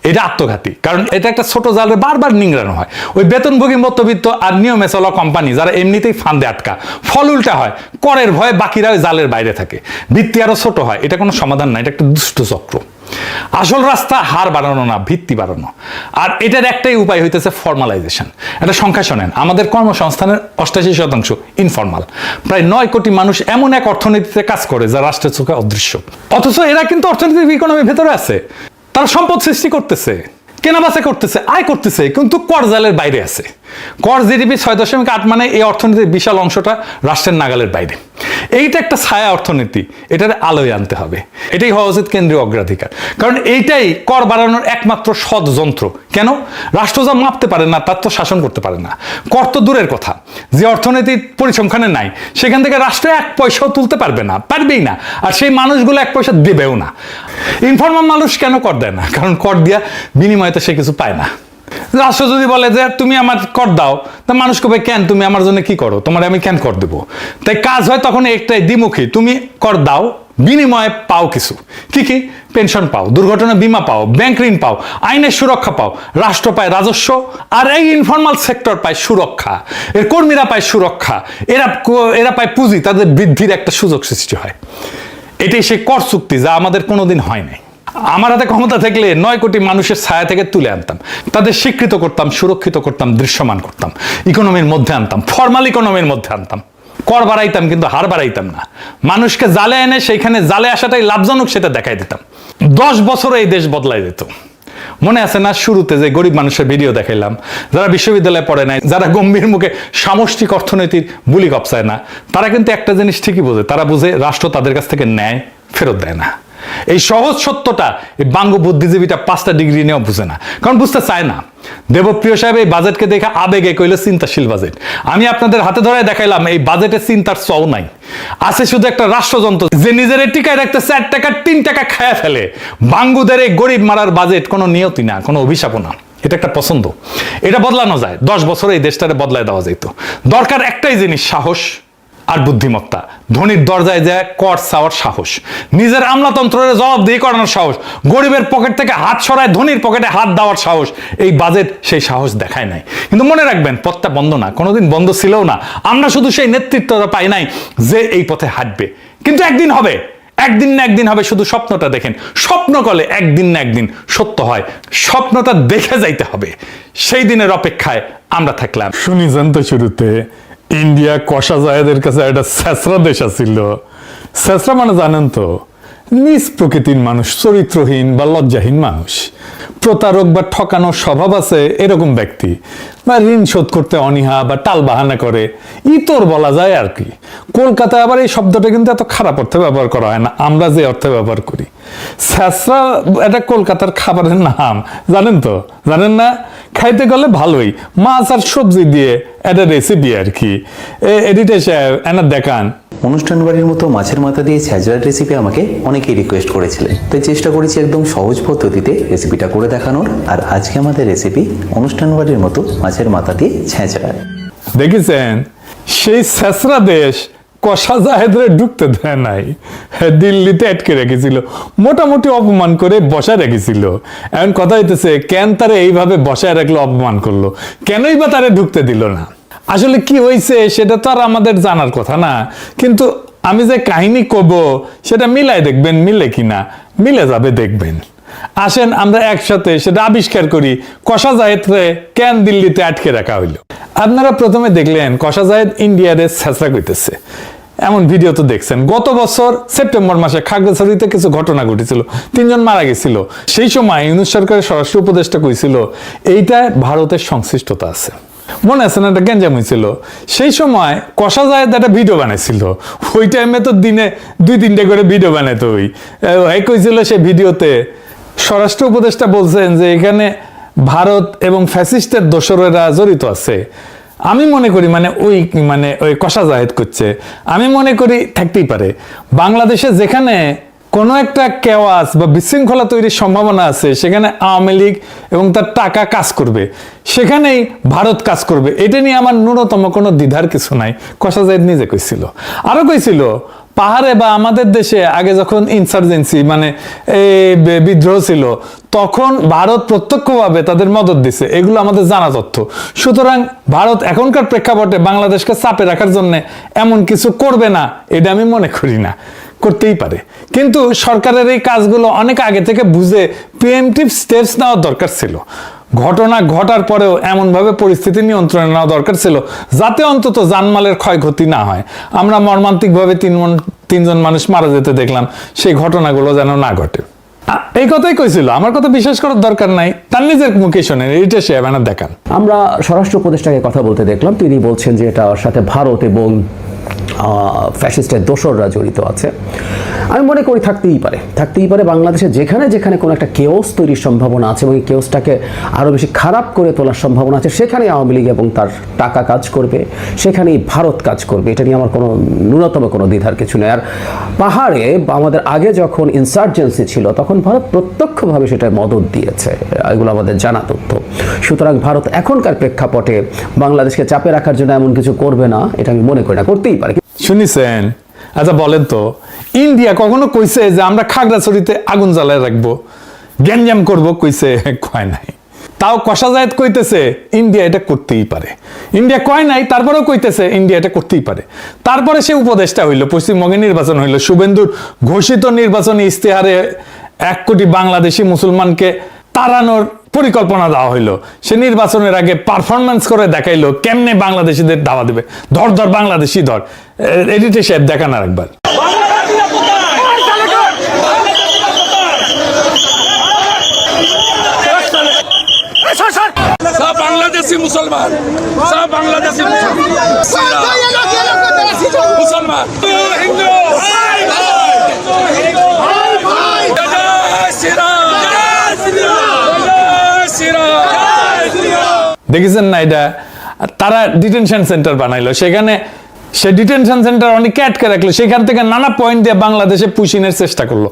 এটা আত্মঘাতী, কারণ এটা একটা ছোট জালে বারবার নিংড়ানো হয়। ওই বেতনভোগী মধ্যবিত্ত আর নিয়মে চলা কোম্পানি যারা এমনিতেই ফান্দে আটকা, ফল উল্টা হয়, করের ভয়ে বাকিরা ওই জালের বাইরে থাকে, ভিত্তি আরো ছোট হয়। এটা কোনো সমাধান না, এটা একটা দুষ্ট চক্র। আসল রাস্তা হার বাড়ানো না, ভিত্তি বাড়ানো। আর এটার একটাই উপায় হইতেছে ফর্মালাইজেশন। একটা সংখ্যা শোনেন, আমাদের কর্মসংস্থানের 88% ইনফর্মাল। প্রায় 9 কোটি মানুষ এমন এক অর্থনীতিতে কাজ করে যা রাষ্ট্রের চোখে অদৃশ্য, অথচ এরা কিন্তু অর্থনৈতিক ইকোনমির ভেতরে আছে। তারা সম্পদ সৃষ্টি করতেছে, কেনাবেচা করতেছে, আয় করতেছে, কিন্তু কর জালের বাইরে আছে। কর জিডিপি 6.8 মানে এই অর্থনীতির বিশাল অংশটা রাষ্ট্রের নাগালের বাইরে। এইটা একটা ছায়া অর্থনীতি, এটার আলোয় আনতে হবে। এটাই হওয়া উচিত কেন্দ্রীয় অগ্রাধিকার, কারণ এইটাই কর বাড়ানোর একমাত্র সৎ যন্ত্র। কেন? রাষ্ট্র যা মাপতে পারে না তার তো শাসন করতে পারে না। কর তো দূরের কথা, যে অর্থনীতি পরিসংখ্যানে নাই সেখান থেকে রাষ্ট্র 1 পয়সাও তুলতে পারবে না, পারবেই না। আর সেই মানুষগুলো 1 পয়সা দেবেও না। ইনফর্মাল মানুষ কেন কর দেয় না? কারণ কর দিয়া বিনিময়ে তো সে কিছু পায় না। রাষ্ট্র যদি বলে যে তুমি আমার কর দাও, তা মানুষ কবে কেন তুমি আমার জন্য কি করো, তোমার আমি কেন কর দেবো? তাই কাজ হয় তখন একটাই দ্বিমুখী, তুমি কর দাও, বিনিময়ে পাও কিছু। কি কি? পেনশন পাও, দুর্ঘটনা বীমা পাও, ব্যাংক ঋণ পাও, আইনের সুরক্ষা পাও, রাষ্ট্র পায় রাজস্ব, আর এই ইনফর্মাল সেক্টর পায় সুরক্ষা, এর কর্মীরা পায় সুরক্ষা, এরা পায় পুঁজি, তাদের বৃদ্ধির একটা সুযোগ সৃষ্টি হয়। এটাই সেই কর চুক্তি যা আমাদের কোনোদিন হয় নাই। আমার হাতে ক্ষমতা থাকলে 9 কোটি মানুষের ছায়া থেকে তুলে আনতাম, তাদের স্বীকৃত করতাম, সুরক্ষিত করতাম, দৃশ্যমান করতাম, ইকোনমির মধ্যে আনতাম, ফর্মাল ইকোনমির মধ্যে আনতাম। কর বাড়াইতাম কিন্তু হার বাড়াইতাম না। মানুষকে জালে এনে সেইখানে জালে আসাটাই লাভজনক সেটা দেখাই দিতাম। 10 বছরে এই দেশ বদলাই যেত। মনে আছে না শুরুতে যে গরিব মানুষের ভিডিও দেখাইলাম, যারা বিশ্ববিদ্যালয়ে পড়ে নাই, যারা গম্ভীর মুখে সামষ্টিক অর্থনীতির বুলি কপসায় না, তারা কিন্তু একটা জিনিস ঠিকই বোঝে, তারা বুঝে রাষ্ট্র তাদের কাছ থেকে ন্যায় ফেরত দেয় না। এই সহজ সত্যটা এই বাঙ্গ বুদ্ধিজীবীটা 5টা ডিগ্রি নিয়েও বুঝে না, কারণ বুঝতে চায় না। দেবপ্রিয় সাহেব এই বাজেটকে দেখে আবেগে কইল চিন্তাশীল বাজেট। আমি আপনাদের হাতে ধরে দেখাইলাম এই বাজেটে চিন্তার চও নাই, আছে শুধু একটা রাষ্ট্রযন্ত্র যে নিজের টিকায় রাখতে 4 টাকা 3 টাকা খায়া ফেলে। বাঙ্গুদের এই গরিব মারার বাজেট কোনো নিয়তি না, কোনো অভিশাপও না, এটা একটা পছন্দ। এটা বদলানো যায়, 10 বছরে এই দেশটারে বদলায় দেওয়া যেত। দরকার একটাই জিনিস, সাহস আর বুদ্ধিমত্তা। ধনীর দরজায় যায় কর চাওয়ার সাহস, নিজের আমলাতন্ত্রের জবাবদিহি করানোর সাহস, গরিবের পকেট থেকে হাত সরায় ধনীর পকেটে হাত দেওয়ার সাহস। এই বাজেট সেই সাহস দেখায় নাই। কিন্তু মনে রাখবেন, পথটা বন্ধ না, কোনোদিন বন্ধ ছিলও না। আমরা শুধু সেই নেতৃত্বটা পাই নাই যে এই পথে হাঁটবে। কিন্তু একদিন হবে, একদিন না একদিন হবে। শুধু স্বপ্নটা দেখেন, স্বপ্ন করলে একদিন না একদিন সত্য হয়। স্বপ্নটা দেখে যাইতে হবে, সেই দিনের অপেক্ষায় আমরা থাকলাম। শুনিছেন তো শুরুতে ইন্ডিয়া কষা জায়েদের কাছে একটা ছেঁচড়া দেশ আছিল। ছেঁচড়া মানে জানেন তো, নিজ প্রকৃতির মানুষ, চরিত্রহীন বা লজ্জাহীন মানুষ, প্রতারক বা ঠকানোর স্বভাব আছে এরকম ব্যক্তি, বা ঋণ শোধ করতে অনীহা বা টাল বাহানা করে, ইতর বলা যায় আর কি। কলকাতায় আবার এই শব্দটা কিন্তু এত খারাপ অর্থে ব্যবহার করা হয় না, আমরা যে অর্থে ব্যবহার করি। ছেঁচড়া এটা কলকাতার খাবারের নাম, জানেন তো? জানেন না? খাইতে গেলে ভালোই, মাছ আর সবজি দিয়ে একটা রেসিপি আর কি। এডিটর সাহেব এনা দেখান। অনুষ্ঠান বাড়ির মতো মাছের মাথা দিয়ে ছ্যাঁচড়ার রেসিপি আমাকে অনেকেই রিকোয়েস্ট করেছিলেন, তাই চেষ্টা করেছি একদম সহজ পদ্ধতিতে রেসিপিটা করে দেখানোর। আর আজকে আমাদের রেসিপি অনুষ্ঠান বাড়ির মতো মাছের মাথা দিয়ে ছ্যাঁচড়া। দেখেছেন, সেই ছেঁচড়া দেশ কষা জাহেদরে ঢুকতে দেয় নাই, দিল্লিতে আটকে রেখেছিল, মোটামুটি অপমান করে বসায় রেখেছিল। এখন কথা হইতেছে কেন তারে এইভাবে বসায় রাখলো, অপমান করলো, কেনই বা তারে ঢুকতে দিল না? আসলে কি হয়েছে সেটা তো আর আমাদের জানার কথা না, কিন্তু আমি যে কাহিনী কব সেটা মিলাই দেখবেন, মিলে কিনা। মিলে যাবে দেখবেন। আসেন আমরা একসাথে সেটা আবিষ্কার করি, কষা জাহেদরে কেন দিল্লিতে আটকে রাখা হইলো। আপনারা প্রথমে দেখলেন কষা জাহেদ ইন্ডিয়ারে ছেঁচড়া কইতেছে, এমন ভিডিও তো দেখছেন। গত বছর সেপ্টেম্বর মাসে খাগড়াছড়িতে কিছু ঘটনা ঘটেছিল, 3 জন মারা গেছিল। সেই সময় ইউনূস সরকারের স্বরাষ্ট্র উপদেষ্টা কইছিল এইটা ভারতের সংশ্লিষ্টতা আছে। মনে আছে না? একটা গ্যাঞ্জাম হয়েছিল। সেই সময় কষা জাহেদ একটা ভিডিও বানাইছিল। ওই টাইমে তো দিনে 2-3টে করে ভিডিও বানাইতো। ওই কইছিল সেই ভিডিওতে স্বরাষ্ট্র উপদেষ্টা বলছেন যে এখানে ভারত এবং ফ্যাসিস্টের দোসরেরা জড়িত আছে। আমি মনে করি ওই কষা জাহেদ করছে, আমি মনে করি থাকতেই পারে। বাংলাদেশে যেখানে কোনো একটা কেওয়াস বা বিশৃঙ্খলা তৈরির সম্ভাবনা আছে, সেখানে আওয়ামী লীগ এবং তার টাকা কাজ করবে, সেখানেই ভারত কাজ করবে। এটা নিয়ে আমার ন্যূনতম কোনো দ্বিধার কিছু নাই। কষা জাহেদ নিজে কইছিল। আরো কইছিল পাহাড়ে বা আমাদের দেশে আগে যখন ইনসার্জেন্সি মানে এই বিদ্রোহ ছিল, তখন ভারত প্রত্যক্ষভাবে তাদের মদত দিছে, এগুলো আমাদের জানা তথ্য। সুতরাং ভারত এখনকার প্রেক্ষাপটে বাংলাদেশকে চাপে রাখার জন্য এমন কিছু করবে না এটা আমি মনে করি না। করতেই পারে, কিন্তু সরকারের এই কাজগুলো অনেক আগে থেকে বুঝে প্রিএমটিভ স্টেপস নেওয়ার দরকার ছিল। ঘটনা ঘটার পরেও এমনভাবে পরিস্থিতি নিয়ন্ত্রণে নেওয়া দরকার ছিল যাতে অন্তত জানমালের ক্ষয়ক্ষতি না হয়। আমরা মর্মান্তিকভাবে তিনজন মানুষ মারা যেতে দেখলাম, সেই ঘটনাগুলো যেন না ঘটে। এই কথাই কইছিল, আমার কথা বিশ্বাস করার দরকার নাই, তার নিজের মুখে শোনেন, এটা সে ব্যানার দেখান। আমরা স্বরাষ্ট্র উপদেষ্টাকে কথা বলতে দেখলাম, তিনি বলছেন যে এটার সাথে ভারত এবং ফ্যাসিস্টের দোসররা জড়িত আছে। আমি মনে করি থাকতেই পারে বাংলাদেশে যেখানে যেখানে কোনো একটা কেওস তৈরির সম্ভাবনা আছে এবং এই কেওসটাকে আরও বেশি খারাপ করে তোলার সম্ভাবনা আছে, সেখানে আওয়ামী লীগ এবং তার টাকা কাজ করবে, সেখানেই ভারত কাজ করবে। এটা নিয়ে আমার কোনো ন্যূনতম কোনো দ্বিধার কিছু নেই। আর পাহাড়ে আমাদের আগে যখন ইনসার্জেন্সি ছিল তখন ভারত প্রত্যক্ষভাবে সেটা মদত দিয়েছে, এগুলো আমাদের জানা তথ্য। সুতরাং ভারত এখনকার প্রেক্ষাপটে বাংলাদেশকে চাপে রাখার জন্য এমন কিছু করবে না, এটা আমি মনে করি না, করতেই পারে। শুনিছেন? আচ্ছা বলেন তো, ইন্ডিয়া কখনো কইছে যে আমরা খাগড়াছড়িতে আগুন জ্বালায় রাখবো, গ্যাঞ্জাম করবো? কইছে? কয় নাই। তাও কষা জায়েদ কইতেছে ইন্ডিয়া এটা করতেই পারে। ইন্ডিয়া কয় নাই, তারপরেও কইতেছে ইন্ডিয়া এটা করতেই পারে। তারপরে সে উপদেষ্টা হইল, পশ্চিমবঙ্গে নির্বাচন হইল, শুভেন্দুর ঘোষিত নির্বাচনী ইশতেহারে 1 কোটি বাংলাদেশি মুসলমানকে তাড়ানোর পরিকল্পনা দেওয়া হইলো। সে নির্বাচনের আগে পারফরমেন্স করে দেখাইলো কেমনে বাংলাদেশিদের দাওয়া দেবে। ধর ধর বাংলাদেশি ধর, এডিটে সাহেব দেখান আর একবার। सब बांग्लादेशी मुसलमान, सब बांग्लादेशी मुसलमान, हिंदू, দেখেছেন না এটা? তারা ডিটেনশন সেন্টার বানাইলো, সেখানে সে ডিটেনশন সেন্টার অনেক আটকে রাখলো, সেখান থেকে নানা পয়েন্ট দিয়ে বাংলাদেশে পুশিনের চেষ্টা করলো।